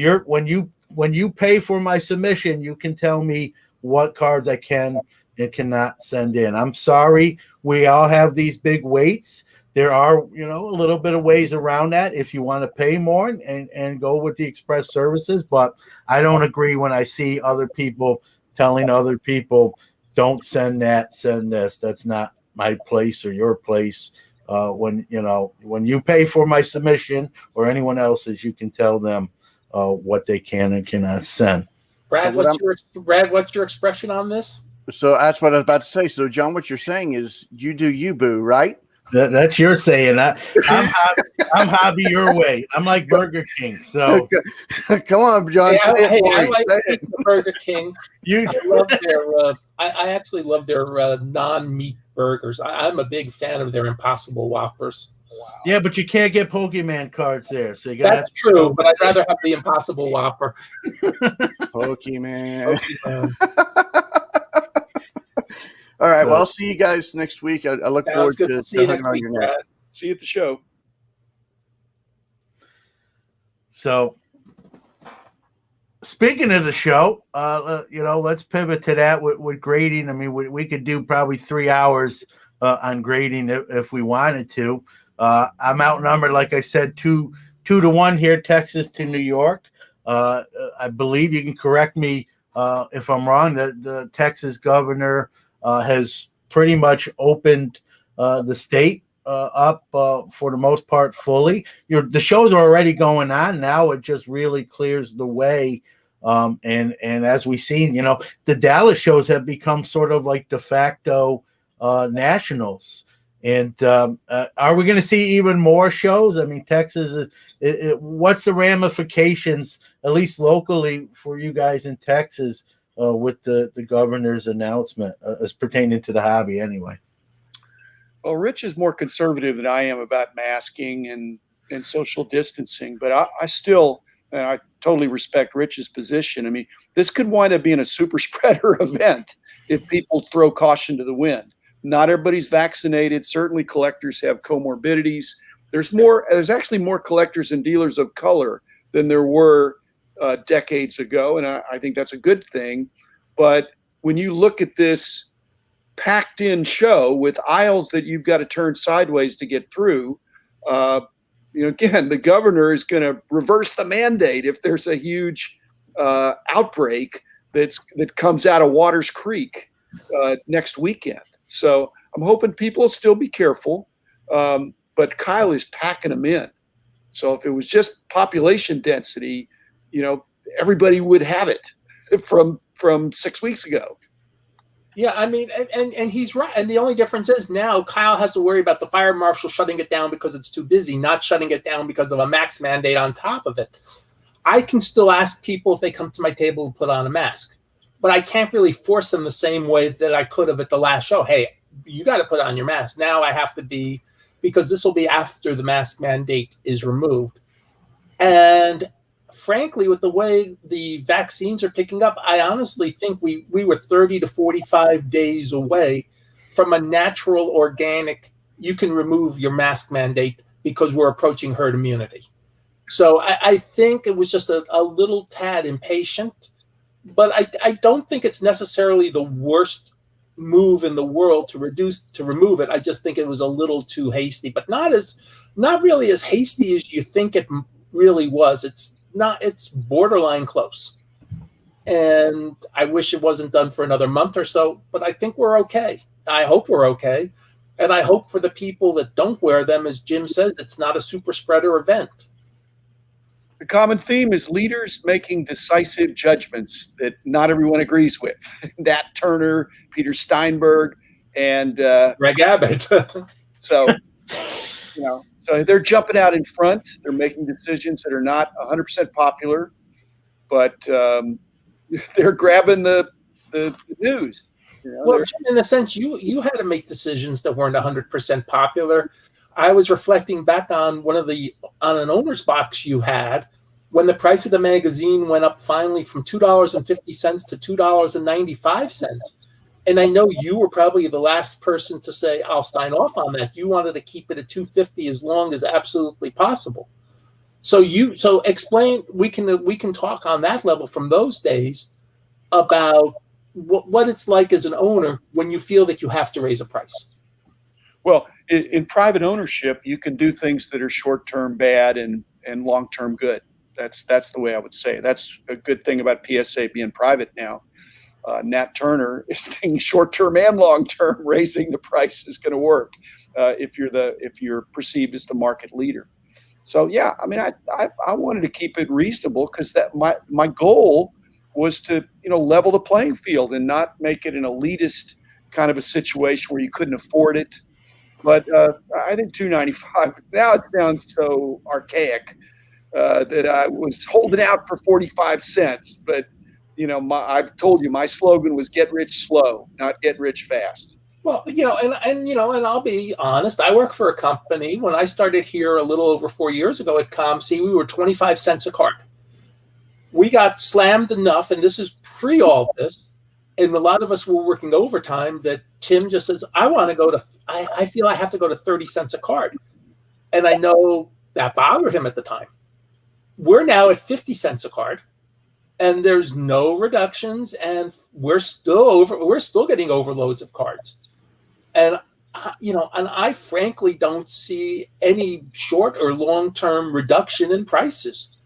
when you pay for my submission, you can tell me what cards I can and cannot send in. I'm sorry. We all have these big weights. There are, a little bit of ways around that if you want to pay more and go with the express services. But I don't agree when I see other people telling other people, don't send that, send this. That's not my place or your place. When you pay for my submission or anyone else's, you can tell them what they can and cannot send. Brad, what's your expression on this? So that's what I was about to say. So John, what you're saying is you do you, boo, right? That's your saying. I'm hobby your way. I'm like Burger King. So come on, John. I like Burger King. I actually love their non-meat burgers. I'm a big fan of their Impossible Whoppers. Wow. Yeah, but you can't get Pokemon cards there. So that's true, but I'd rather have the Impossible Whopper. Pokemon. All right. Well, I'll see you guys next week. I look forward to hugging on your neck. See you at the show. So, speaking of the show, let's pivot to that with grading. I mean, we could do probably 3 hours on grading if we wanted to. I'm outnumbered, like I said, 2-1 here, Texas to New York. I believe you can correct me if I'm wrong. The Texas governor has pretty much opened the state up for the most part fully. The shows are already going on now. It just really clears the way. And as we've seen, the Dallas shows have become sort of like de facto nationals. And are we going to see even more shows? I mean, Texas what's the ramifications, at least locally, for you guys in Texas with the governor's announcement as pertaining to the hobby anyway? Well, Rich is more conservative than I am about masking and social distancing, but I still, and I totally respect Rich's position. I mean, this could wind up being a super spreader event if people throw caution to the wind. Not everybody's vaccinated. Certainly collectors have comorbidities. There's actually more collectors and dealers of color than there were decades ago, and I think that's a good thing. But when you look at this packed in show with aisles that you've got to turn sideways to get through, again, the governor is going to reverse the mandate if there's a huge outbreak that comes out of Waters Creek. next weekend. So I'm hoping people will still be careful. But Kyle is packing them in. So if it was just population density, everybody would have it from 6 weeks ago. Yeah, I mean, and he's right. And the only difference is now Kyle has to worry about the fire marshal shutting it down because it's too busy, not shutting it down because of a max mandate on top of it. I can still ask people if they come to my table to put on a mask, but I can't really force them the same way that I could have at the last show. Hey, you got to put on your mask. Now I have to be, because this will be after the mask mandate is removed. And frankly, with the way the vaccines are picking up, I honestly think we were 30 to 45 days away from a natural, organic, you can remove your mask mandate because we're approaching herd immunity. So I think it was just a little tad impatient, but I don't think it's necessarily the worst move in the world to remove it. I just think it was a little too hasty, but not really as hasty as you think it really was. It's borderline close. And I wish it wasn't done for another month or so, but I think we're okay. I hope we're okay. And I hope for the people that don't wear them, as Jim says, it's not a super spreader event. The common theme is leaders making decisive judgments that not everyone agrees with. Nat Turner, Peter Steinberg, and Greg Abbott. So they're jumping out in front. They're making decisions that are not 100% popular, but they're grabbing the news. Well, in a sense, you had to make decisions that weren't 100% popular. I was reflecting back on on an owner's box you had when the price of the magazine went up finally from $2.50 to $2.95. And I know you were probably the last person to say, I'll sign off on that. You wanted to keep it at $2.50 as long as absolutely possible. So explain, we can talk on that level from those days about what it's like as an owner when you feel that you have to raise a price. Well, in private ownership, you can do things that are short-term bad and long-term good. That's the way I would say. That's a good thing about PSA being private now. Nat Turner is thinking short-term and long-term. Raising the price is going to work if you're perceived as the market leader. So yeah, I mean, I wanted to keep it reasonable because that my goal was to level the playing field and not make it an elitist kind of a situation where you couldn't afford it. But I think $2.95 now it sounds so archaic that I was holding out for 45 cents. But I've told you my slogan was "Get rich slow, not get rich fast." Well, and I'll be honest. I work for a company. When I started here a little over 4 years ago at ComC, we were 25 cents a card. We got slammed enough, and this is pre all this. And a lot of us were working overtime that Tim just says, I feel I have to go to 30 cents a card. And I know that bothered him at the time. We're now at 50 cents a card and there's no reductions and we're still getting overloads of cards. And, and I frankly don't see any short or long-term reduction in prices.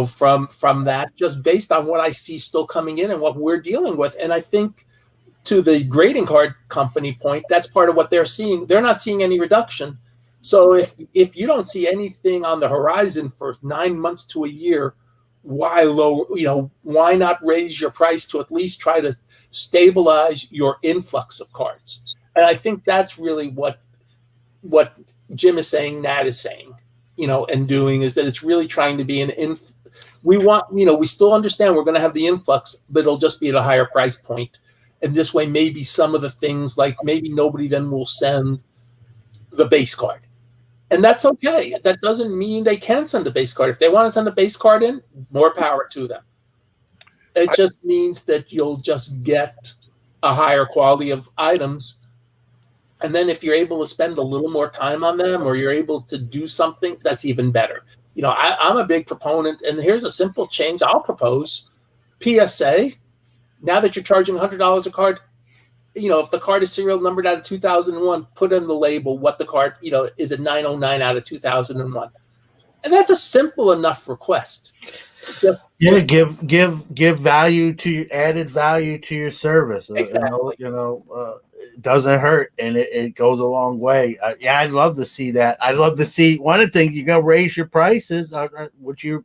From that, just based on what I see still coming in and what we're dealing with. And I think to the grading card company point, that's part of what they're seeing. They're not seeing any reduction. So if you don't see anything on the horizon for 9 months to a year, why not raise your price to at least try to stabilize your influx of cards? And I think that's really what Jim is saying, Nat is saying. And doing is that it's really trying to be we still understand we're going to have the influx, but it'll just be at a higher price point. And this way, maybe some of the things like maybe nobody then will send the base card. And that's okay. That doesn't mean they can send a base card. If they want to send a base card in, more power to them. It just means that you'll just get a higher quality of items. And then if you're able to spend a little more time on them or you're able to do something, that's even better. I'm a big proponent, and here's a simple change I'll propose. PSA, now that you're charging $100 a card, if the card is serial numbered out of 2001, put in the label what the card, is it 909 out of 2001. And that's a simple enough request. Yeah, give value to your added value to your service. Exactly. It doesn't hurt, and it goes a long way. Yeah, I'd love to see that. I'd love to see one of the things you're gonna raise your prices, which you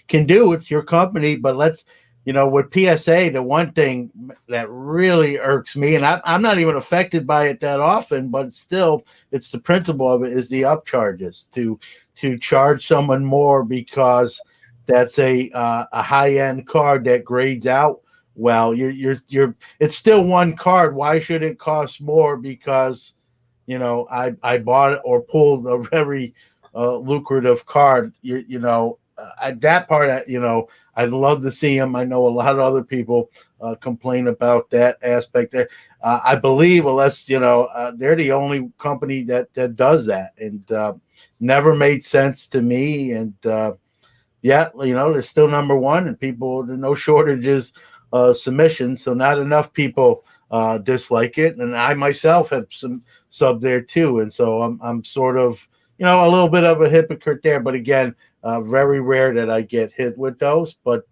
can do. It's your company, but let's. With PSA, the one thing that really irks me, and I'm not even affected by it that often, but still, it's the principle of it is the upcharges to charge someone more because that's a high end card that grades out well. It's still one card. Why should it cost more because I bought it or pulled a very lucrative card? That part, I'd love to see them. I know a lot of other people complain about that aspect there. I believe, unless they're the only company that does that, and never made sense to me. And yeah, they're still number one, and there's no shortages submissions, so not enough people dislike it, and I myself have some sub there too, and so I'm sort of a little bit of a hypocrite there, but again, very rare that I get hit with those, but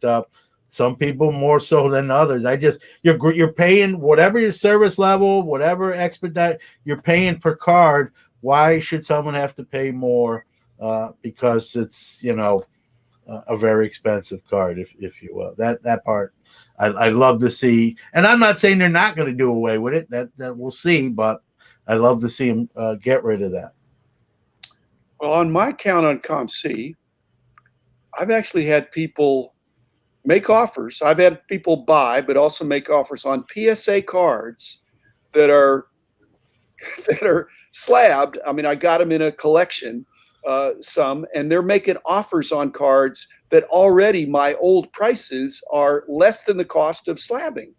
some people more so than others. You're paying whatever your service level, whatever expedite you're paying per card. Why should someone have to pay more because it's a very expensive card, if you will. That part I'd love to see, and I'm not saying they're not going to do away with it. That we'll see, but I'd love to see them get rid of that. Well, on my account on ComC, I've actually had people make offers. I've had people buy, but also make offers on PSA cards that are slabbed. I mean, I got them in a collection, and they're making offers on cards that already my old prices are less than the cost of slabbing.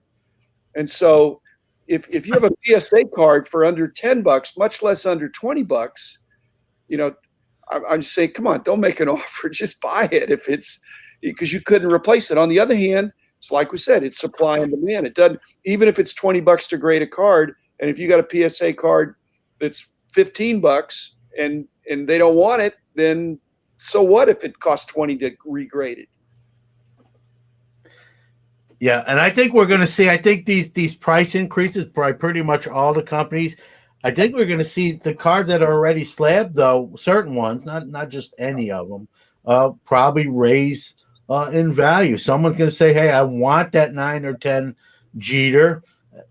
And so if you have a PSA card for under $10, much less under $20, I'm just saying, come on, don't make an offer. Just buy it if it's because you couldn't replace it. On the other hand, it's like we said, it's supply and demand. It doesn't, even if it's $20 to grade a card, and if you got a PSA card that's $15 and they don't want it, then so what if it costs $20 to regrade it? Yeah, and I think we're going to see. I think these price increases by pretty much all the companies. I think we're going to see the cards that are already slabbed, though certain ones, not just any of them, probably raise in value. Someone's going to say, "Hey, I want that 9 or 10 Jeter,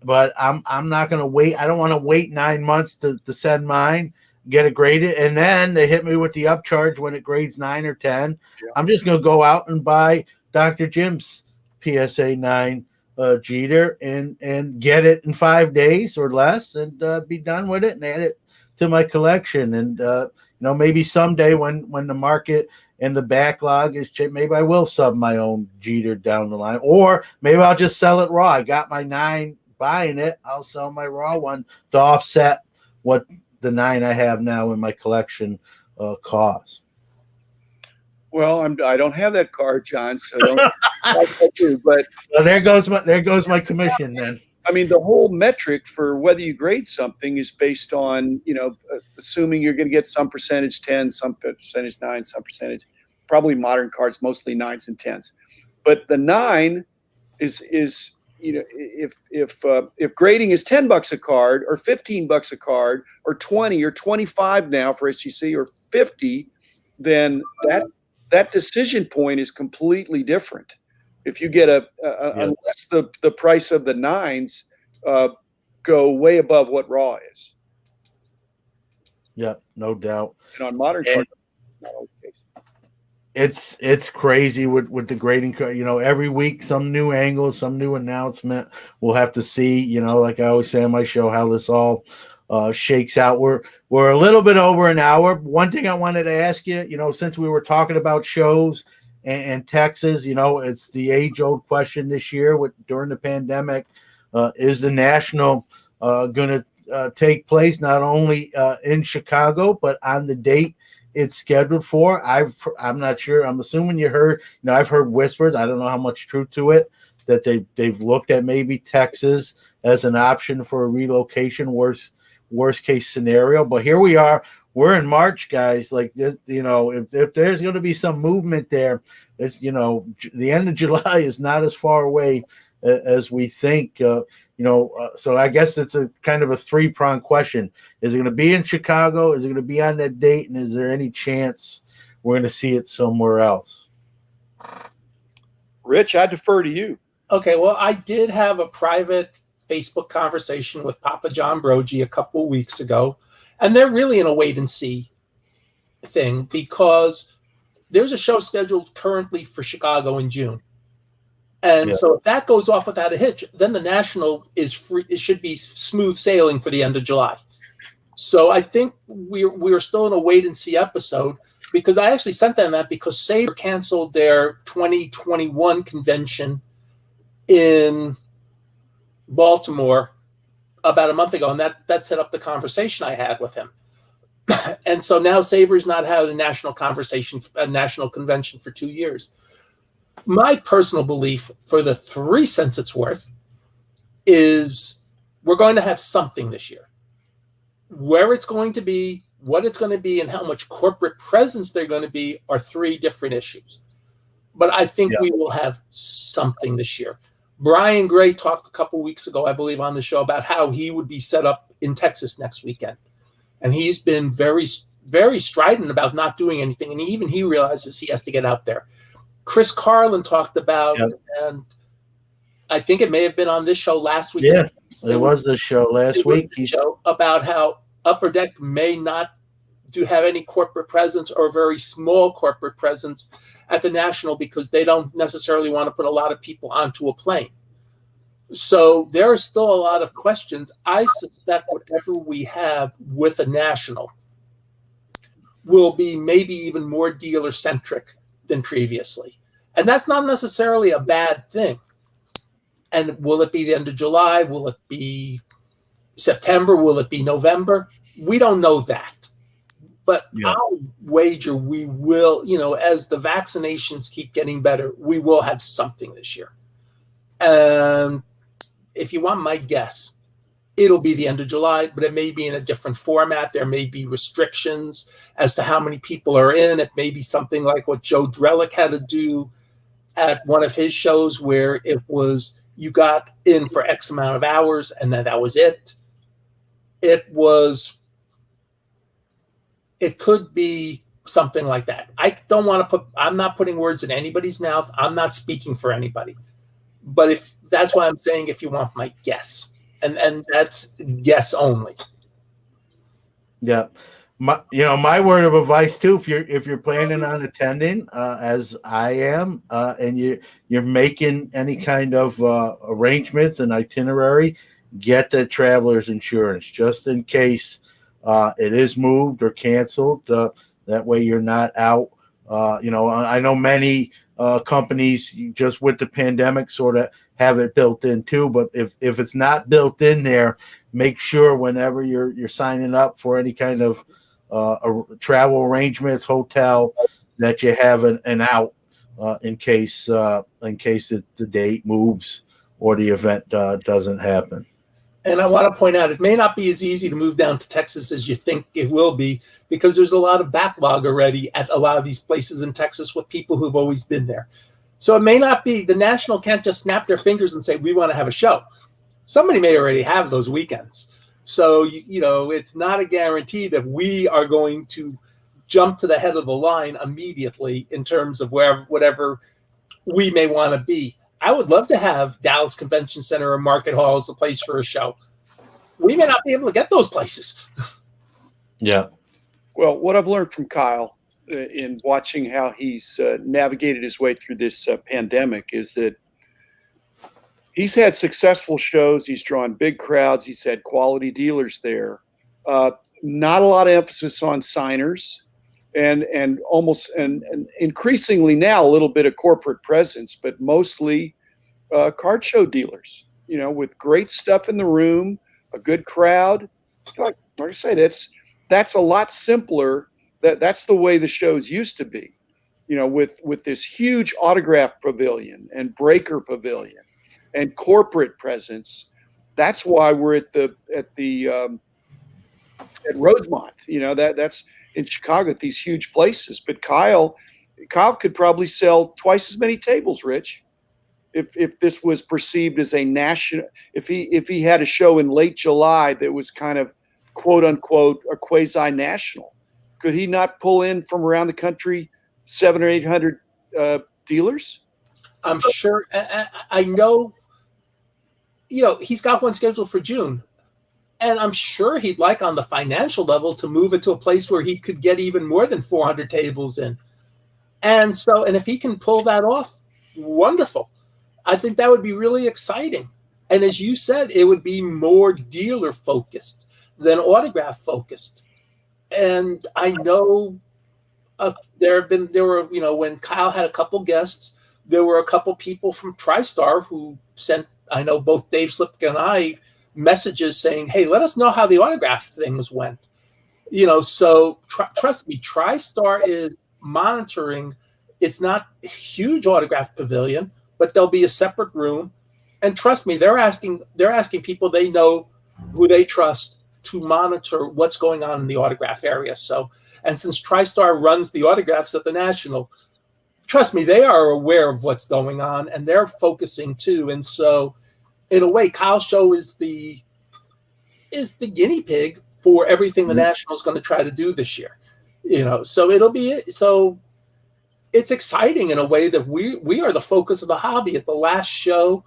but I'm not going to wait. I don't want to wait 9 months to send mine, get it graded, and then they hit me with the upcharge when it grades 9 or 10. Yeah. I'm just going to go out and buy Dr. Jim's PSA 9 Jeter and get it in 5 days or less and be done with it and add it to my collection. And maybe someday when the market and the backlog is changed, maybe I will sub my own Jeter down the line, or maybe I'll just sell it raw. I got my 9 buying it, I'll sell my raw one to offset what the 9 I have now in my collection costs. Well, I don't have that card, John, so don't. But well, there goes my commission then. I mean, the whole metric for whether you grade something is based on, assuming you're going to get some percentage 10, some percentage 9, some percentage, probably modern cards, mostly 9s and 10s. But the 9 is if grading is $10 a card or $15 a card or 20 or 25 now for SGC or 50, then that decision point is completely different. If you get unless the price of the 9s go way above what raw is. Yeah, no doubt. And on modern cards, not always the case. It's crazy with the grading card. Every week some new angle, some new announcement. We'll have to see. Like I always say on my show, how this all shakes out. We're a little bit over an hour. One thing I wanted to ask you, since we were talking about shows and Texas, it's the age-old question this year during the pandemic. Is the National going to take place not only in Chicago, but on the date it's scheduled for? I'm not sure. I'm assuming you heard, I've heard whispers. I don't know how much truth to it, that they've looked at maybe Texas as an option for a relocation, worst case scenario. But here we are. we're in March, guys. Like, you know, if there's going to be some movement there, it's, you know, the end of July is not as far away as we think. So I guess it's a kind of a three-pronged question. Is it going to be in Chicago? Is it going to be on that date? And is there any chance we're going to see it somewhere else? Rich, I defer to you. Okay, well, I did have a private Facebook conversation with Papa John Brogy a couple of weeks ago, and they're really in a wait and see thing because there's a show scheduled currently for Chicago in June. And so if that goes off without a hitch, then the National is free. It should be smooth sailing for the end of July. So I think we're still in a wait and see episode, because I actually sent them that because Sabre canceled their 2021 convention in Baltimore about a month ago, and that set up the conversation I had with him. And so now Sabre's not had a national convention for 2 years. My personal belief, for the 3 cents it's worth, is we're going to have something this year. Where it's going to be, what it's going to be, and how much corporate presence they're going to be are 3 different issues. But I think we will have something this year. Brian Gray talked a couple weeks ago, I believe, on the show about how he would be set up in Texas next weekend. And he's been very, very strident about not doing anything. And even he realizes he has to get out there. Chris Carlin talked about, and I think it may have been on this show last week. Yeah, it was the show last week. Show about how Upper Deck may not have any corporate presence or very small corporate presence at the National because they don't necessarily want to put a lot of people onto a plane. So there are still a lot of questions. I suspect whatever we have with a National will be maybe even more dealer-centric than previously. And that's not necessarily a bad thing. And will it be the end of July? Will it be September? Will it be November? We don't know that. But I'll wager we will, as the vaccinations keep getting better, we will have something this year. And if you want my guess, it'll be the end of July, but it may be in a different format. There may be restrictions as to how many people are in. It may be something like what Joe Drellick had to do at one of his shows, where it was you got in for X amount of hours and then that was it. It could be something like that. I don't want to I'm not putting words in anybody's mouth. I'm not speaking for anybody. But that's why I'm saying, if you want my guess, and that's guess only. Yeah. My word of advice too, if you're planning on attending, as I am, and you're making any kind of arrangements and itinerary, get the traveler's insurance just in case it is moved or canceled. That way you're not out. I know many companies just with the pandemic sort of have it built in too, but if it's not built in there, make sure whenever you're signing up for any kind of travel arrangements, hotel, that you have an out in case the date moves or the event doesn't happen. And I want to point out, it may not be as easy to move down to Texas as you think it will be, because there's a lot of backlog already at a lot of these places in Texas with people who've always been there. So it may not be, the National can't just snap their fingers and say, we want to have a show. Somebody may already have those weekends. So, it's not a guarantee that we are going to jump to the head of the line immediately in terms of whatever we may want to be. I would love to have Dallas Convention Center or Market Hall as a place for a show. We may not be able to get those places. Yeah. Well, what I've learned from Kyle in watching how he's navigated his way through this pandemic is that he's had successful shows. He's drawn big crowds. He's had quality dealers there. Not a lot of emphasis on signers. And increasingly now a little bit of corporate presence, but mostly card show dealers, with great stuff in the room, a good crowd. Like I say, that's a lot simpler. That's the way the shows used to be, with this huge autograph pavilion and breaker pavilion and corporate presence. That's why we're at the at Rosemont. That's in Chicago at these huge places. But Kyle could probably sell twice as many tables, Rich, if this was perceived as a national. If he had a show in late July that was kind of quote unquote a quasi national, could he not pull in from around the country 700 or 800 dealers? I'm sure. I know. He's got one scheduled for June. And I'm sure he'd like on the financial level to move it to a place where he could get even more than 400 tables in. And if he can pull that off, wonderful. I think that would be really exciting. And as you said, it would be more dealer focused than autograph focused. And I know there were, when Kyle had a couple guests, there were a couple people from TriStar who sent, I know both Dave Slipka and I, messages saying, hey, let us know how the autograph things went. So trust me, TriStar is monitoring. It's not a huge autograph pavilion, but there'll be a separate room. And trust me, they're asking people they know, who they trust, to monitor what's going on in the autograph area. So, and since TriStar runs the autographs at the National, trust me, they are aware of what's going on and they're focusing too. And so, in a way, Kyle's show is the guinea pig for everything the National is going to try to do this year. So it's exciting in a way that we are the focus of the hobby. At the last show,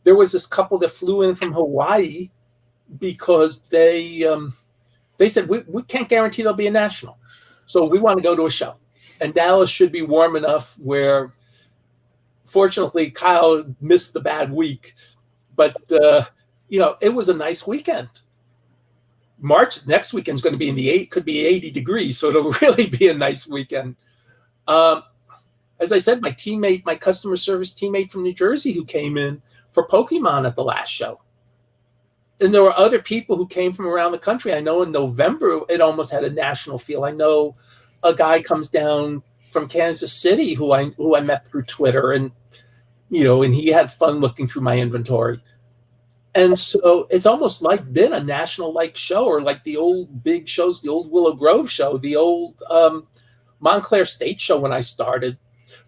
there was this couple that flew in from Hawaii because they said we can't guarantee there'll be a National, so we want to go to a show, and Dallas should be warm enough where. Fortunately, Kyle missed the bad week. But, it was a nice weekend. March next weekend is going to be could be 80 degrees. So it'll really be a nice weekend. As I said, my customer service teammate from New Jersey who came in for Pokemon at the last show. And there were other people who came from around the country. I know in November, it almost had a national feel. I know a guy comes down from Kansas City who I met through Twitter, and and he had fun looking through my inventory. And so it's almost like been a national-like show, or like the old big shows, the old Willow Grove show, the old Montclair State show when I started,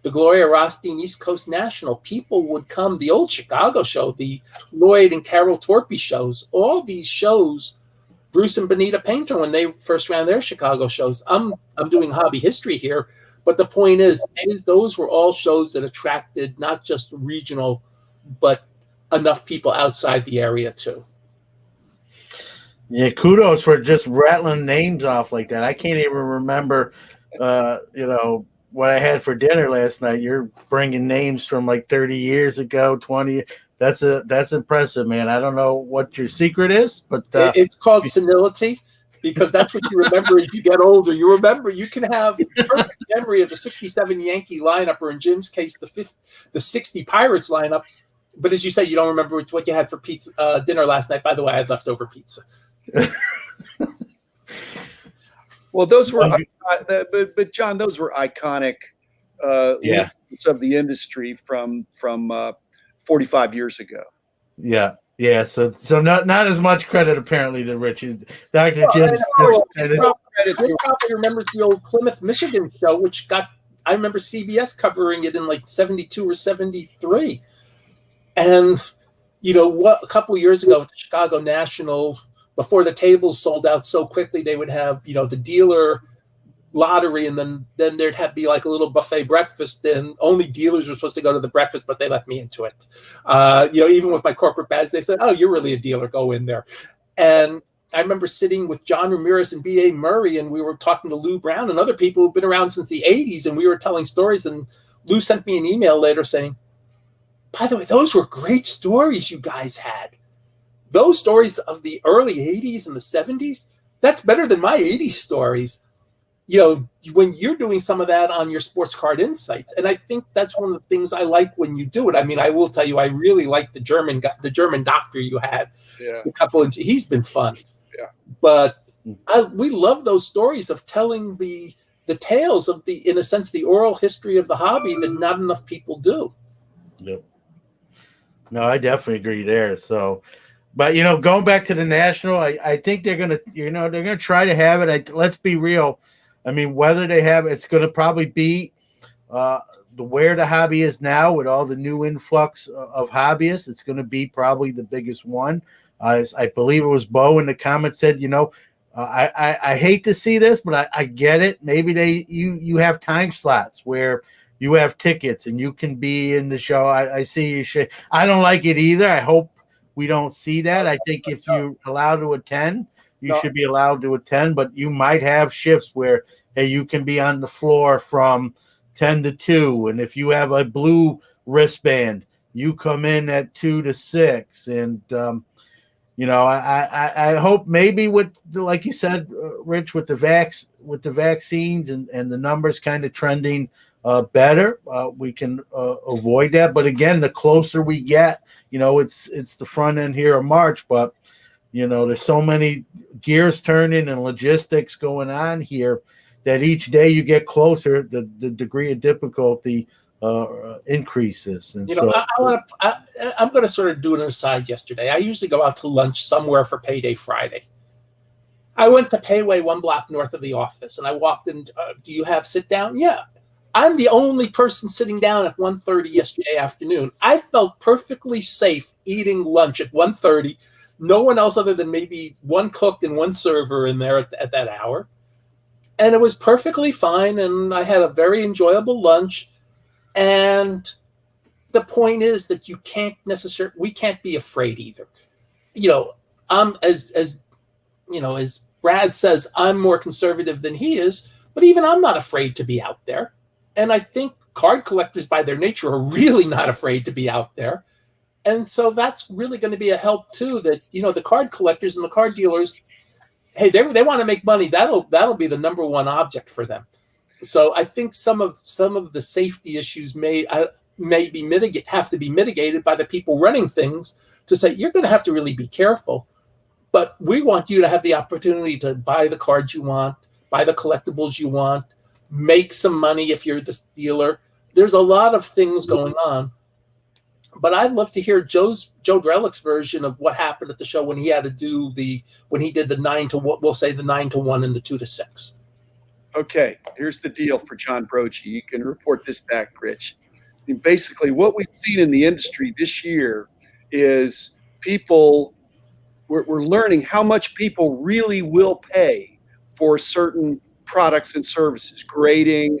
the Gloria Rothstein East Coast National. People would come, the old Chicago show, the Lloyd and Carol Torpy shows, all these shows, Bruce and Benita Painter, when they first ran their Chicago shows. I'm doing hobby history here, but the point is, those were all shows that attracted not just regional, but enough people outside the area too. Yeah, kudos for just rattling names off like that. I can't even remember, what I had for dinner last night. You're bringing names from like 30 years ago, 20. That's impressive, man. I don't know what your secret is, but it's called senility, because that's what you remember as you get older. You remember, you can have perfect memory of the 67 Yankee lineup, or in Jim's case, the 60 Pirates lineup. But as you say, you don't remember what you had for pizza dinner last night. By the way, I had leftover pizza. Well, those were, but John, those were iconic of the industry from 45 years ago. Yeah. Yeah, so not as much credit apparently to Richie. Dr. Jim. Probably remembers the old Plymouth, Michigan show, which I remember CBS covering it in like 72 or 73. And a couple of years ago at the Chicago National, before the tables sold out so quickly, they would have the dealer lottery, and then there'd have to be like a little buffet breakfast, and only dealers were supposed to go to the breakfast, but they let me into it. Even with my corporate badge, they said, "Oh, you're really a dealer, go in there." And I remember sitting with John Ramirez and B.A. Murray, and we were talking to Lou Brown and other people who've been around since the 80s, and we were telling stories, and Lou sent me an email later saying, "By the way, those were great stories you guys had. Those stories of the early 80s and the 70s, that's better than my 80s stories." When you're doing some of that on your Sports Card Insights. And I think that's one of the things I like when you do it. I mean, I will tell you, I really like the German doctor you had. Yeah. He's been fun. Yeah. But we love those stories of telling the tales of in a sense, the oral history of the hobby that not enough people do. Yep. No, I definitely agree there. So, But going back to the national, I think they're gonna they're gonna try to have it. Let's be real. I mean, whether they have it's gonna probably be where the hobby is now with all the new influx of hobbyists. It's gonna be probably the biggest one. I believe it was Bo in the comments said, I hate to see this, but I get it. Maybe you have time slots where you have tickets and you can be in the show. I see you. I don't like it either. I hope we don't see that. I think if you're allowed to attend, you should be allowed to attend, but you might have shifts where, hey, you can be on the floor from 10 to 2. And if you have a blue wristband, you come in at 2 to 6. And, I hope maybe with, like you said, Rich, with the vaccines and the numbers kind of trending better, we can avoid that. But again, the closer we get, it's the front end here of March, but there's so many gears turning and logistics going on here that each day you get closer, the degree of difficulty increases. And I'm going to sort of do an aside yesterday. I usually go out to lunch somewhere for Payday Friday. I went to Payway 1 block north of the office, and I walked in. Do you have sit down? Yeah. I'm the only person sitting down at 1:30 yesterday afternoon. I felt perfectly safe eating lunch at 1:30. No one else other than maybe one cook and one server in there at that hour. And it was perfectly fine, and I had a very enjoyable lunch. And the point is that we can't be afraid either. As Brad says, I'm more conservative than he is, but even I'm not afraid to be out there. And I think card collectors by their nature are really not afraid to be out there. And so that's really going to be a help too, that, the card collectors and the card dealers, hey, they want to make money. That'll be the number one object for them. So I think some of the safety issues have to be mitigated by the people running things to say, you're going to have to really be careful, but we want you to have the opportunity to buy the cards you want, buy the collectibles you want, make some money if you're the dealer. There's a lot of things going on. But I'd love to hear Joe Drellick's version of what happened at the show when he had to do when he did the 9 to 1, we'll say the 9 to 1 and the 2 to 6. Okay, here's the deal for John Brochi. You can report this back, Rich. I mean, basically, what we've seen in the industry this year is we're learning how much people really will pay for certain products and services, grading,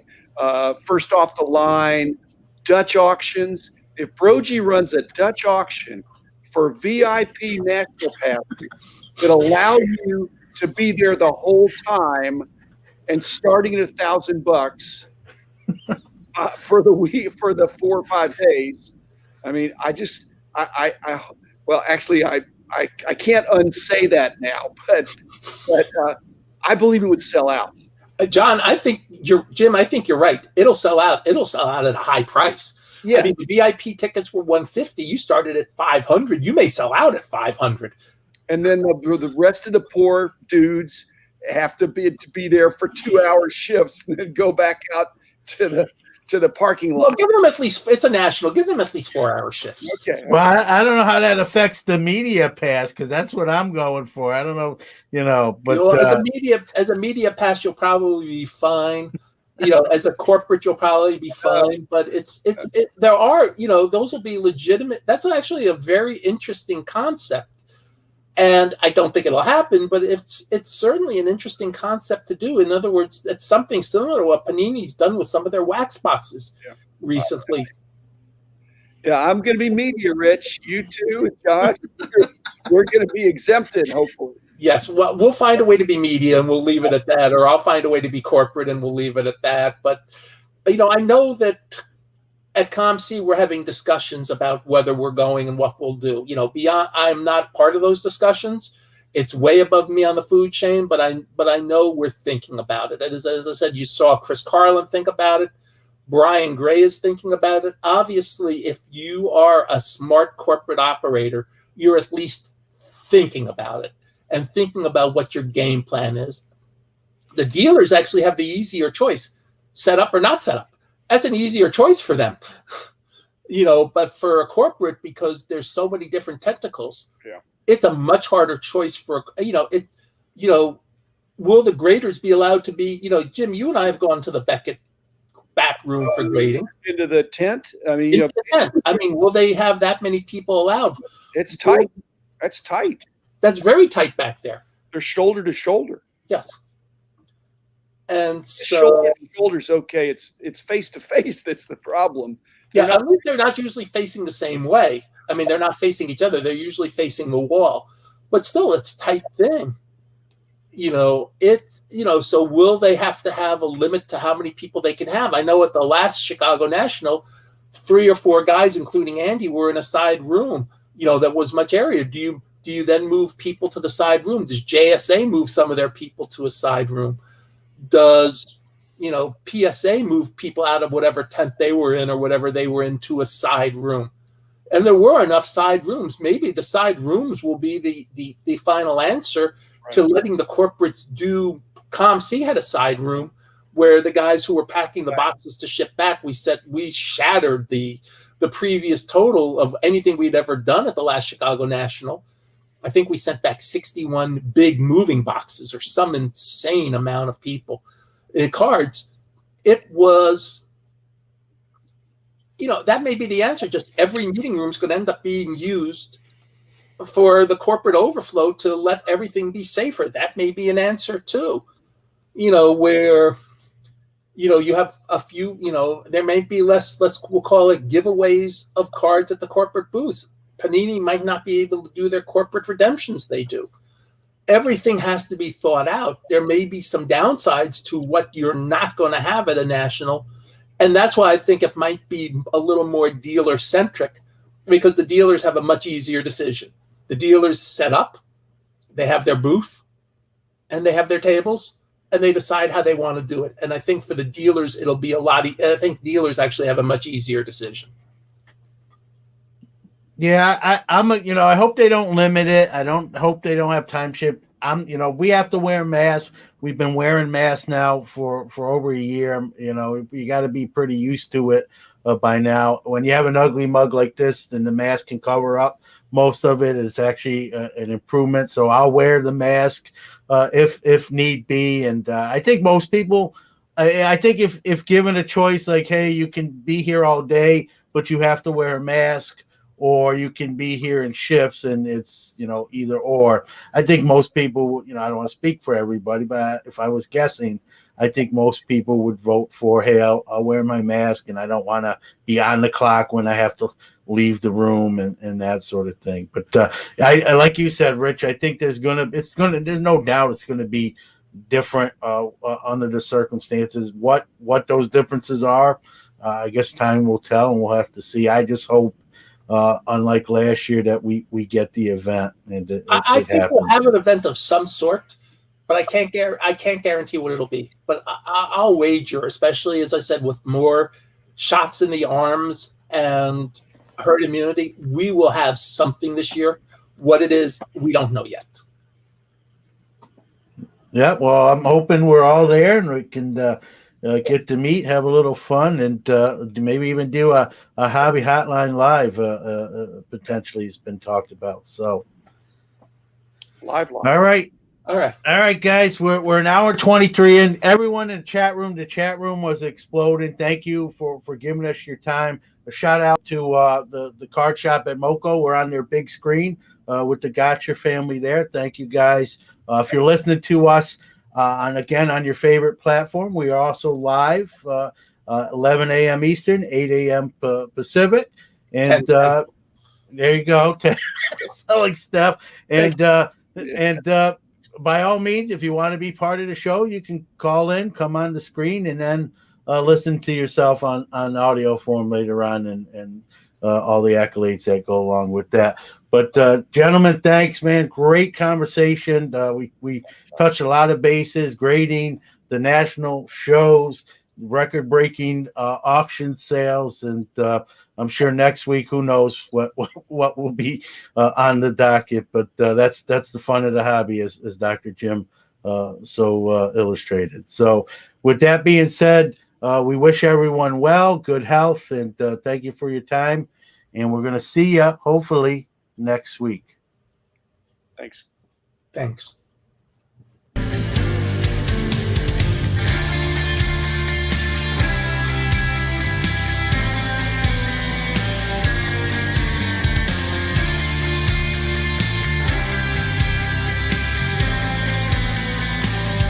first off the line, Dutch auctions. If Brogy runs a Dutch auction for VIP national passes that allow you to be there the whole time and starting at $1,000 for the week, for the 4 or 5 days, I mean, I can't unsay that now, but I believe it would sell out. John, Jim, I think you're right. It'll sell out. It'll sell out at a high price. Yeah. I mean, the VIP tickets were $150. You started at $500. You may sell out at $500. And then the rest of the poor dudes have to be there for 2-hour shifts and then go back out to the parking lot. Well, give them at least, it's a national, give them at least 4-hour shifts. Okay. Well, I don't know how that affects the media pass, because that's what I'm going for. I don't know, but as a media pass, you'll probably be fine. As a corporate, you'll probably be fine. But there are, those will be legitimate. That's actually a very interesting concept. And I don't think it'll happen, but it's certainly an interesting concept to do. In other words, it's something similar to what Panini's done with some of their wax boxes recently. Yeah, I'm going to be media rich. You too, John. We're going to be exempted, hopefully. Yes, well, we'll find a way to be media and we'll leave it at that, or I'll find a way to be corporate and we'll leave it at that. But, I know that at ComC, we're having discussions about whether we're going and what we'll do. Beyond, I'm not part of those discussions. It's way above me on the food chain, but I know we're thinking about it. As I said, you saw Chris Carlin think about it. Brian Gray is thinking about it. Obviously, if you are a smart corporate operator, you're at least thinking about it and thinking about what your game plan is. The dealers actually have the easier choice, set up or not set up. That's an easier choice for them, but for a corporate, because there's so many different tentacles, it's a much harder choice for, will the graders be allowed to be, Jim, you and I have gone to the Beckett back room for grading. Into the tent. I mean, Into the tent. I mean, will they have that many people allowed? it's tight. That's tight. That's very tight back there. They're shoulder to shoulder. Yes. And so Shoulder to shoulder's okay. It's face to face that's the problem. at least they're not usually facing the same way. I mean, they're not facing each other. They're usually facing the wall. But still, it's a tight thing. So will they have to have a limit to how many people they can have? I know at the last Chicago National, 3 or 4 guys, including Andy, were in a side room, that was much area. Do you then move people to the side room? Does JSA move some of their people to a side room? Does, PSA move people out of whatever tent they were in or whatever they were in to a side room? And there were enough side rooms. Maybe the side rooms will be the final answer to letting the corporates do. ComC had a side room where the guys who were packing the boxes to ship back, we shattered the previous total of anything we'd ever done at the last Chicago National. I think we sent back 61 big moving boxes or some insane amount of people in cards. It was, that may be the answer. Just every meeting room is going to end up being used for the corporate overflow to let everything be safer. That may be an answer too. Where, you have a few, there may be less, we'll call it giveaways of cards at the corporate booths. Panini might not be able to do their corporate redemptions they do. Everything has to be thought out. There may be some downsides to what you're not going to have at a national. And that's why I think it might be a little more dealer-centric, because the dealers have a much easier decision. The dealers set up, they have their booth, and they have their tables, and they decide how they want to do it. And I think for the dealers, it'll be I think dealers actually have a much easier decision. Yeah, I hope they don't limit it. I don't hope they don't have time ship. We have to wear masks. We've been wearing masks now for over a year. You got to be pretty used to it by now. When you have an ugly mug like this, then the mask can cover up most of it. It's actually an improvement. So I'll wear the mask if need be. And I think most people, I think if given a choice, like, hey, you can be here all day, but you have to wear a mask, or you can be here in shifts, and it's, either or. I think most people, I don't want to speak for everybody, but if I was guessing, I think most people would vote for, hey, I'll wear my mask, and I don't want to be on the clock when I have to leave the room and that sort of thing. But I like you said, Rich, I think there's no doubt it's going to be different under the circumstances. What those differences are, I guess time will tell, and we'll have to see. I just hope, unlike last year, that we get the event. And I think we'll have an event of some sort, but I can't guarantee what it'll be. But I'll wager, especially as I said, with more shots in the arms and herd immunity, we will have something this year. What it is, we don't know yet. Yeah, well, I'm hoping we're all there and we can get to meet, have a little fun, and maybe even do a hobby hotline live. Potentially, has been talked about. So, live. All right, guys. We're an hour 23 in. Everyone in the chat room was exploding. Thank you for giving us your time. A shout out to the card shop at Moco. We're on their big screen with the Gotcha family there. Thank you, guys. If you're listening to us on your favorite platform, we are also live 11 a.m. Eastern, 8 a.m. Pacific. And there you go. Selling stuff. And by all means, if you want to be part of the show, you can call in, come on the screen, and then listen to yourself on audio form later on, and all the accolades that go along with that. But gentlemen, thanks, man. Great conversation. We touched a lot of bases, grading, the national shows, record-breaking auction sales, and I'm sure next week, who knows what will be on the docket. But that's the fun of the hobby, as Dr. Jim so illustrated. So with that being said, we wish everyone well, good health, and thank you for your time. And we're going to see you hopefully next week. Thanks. Thanks.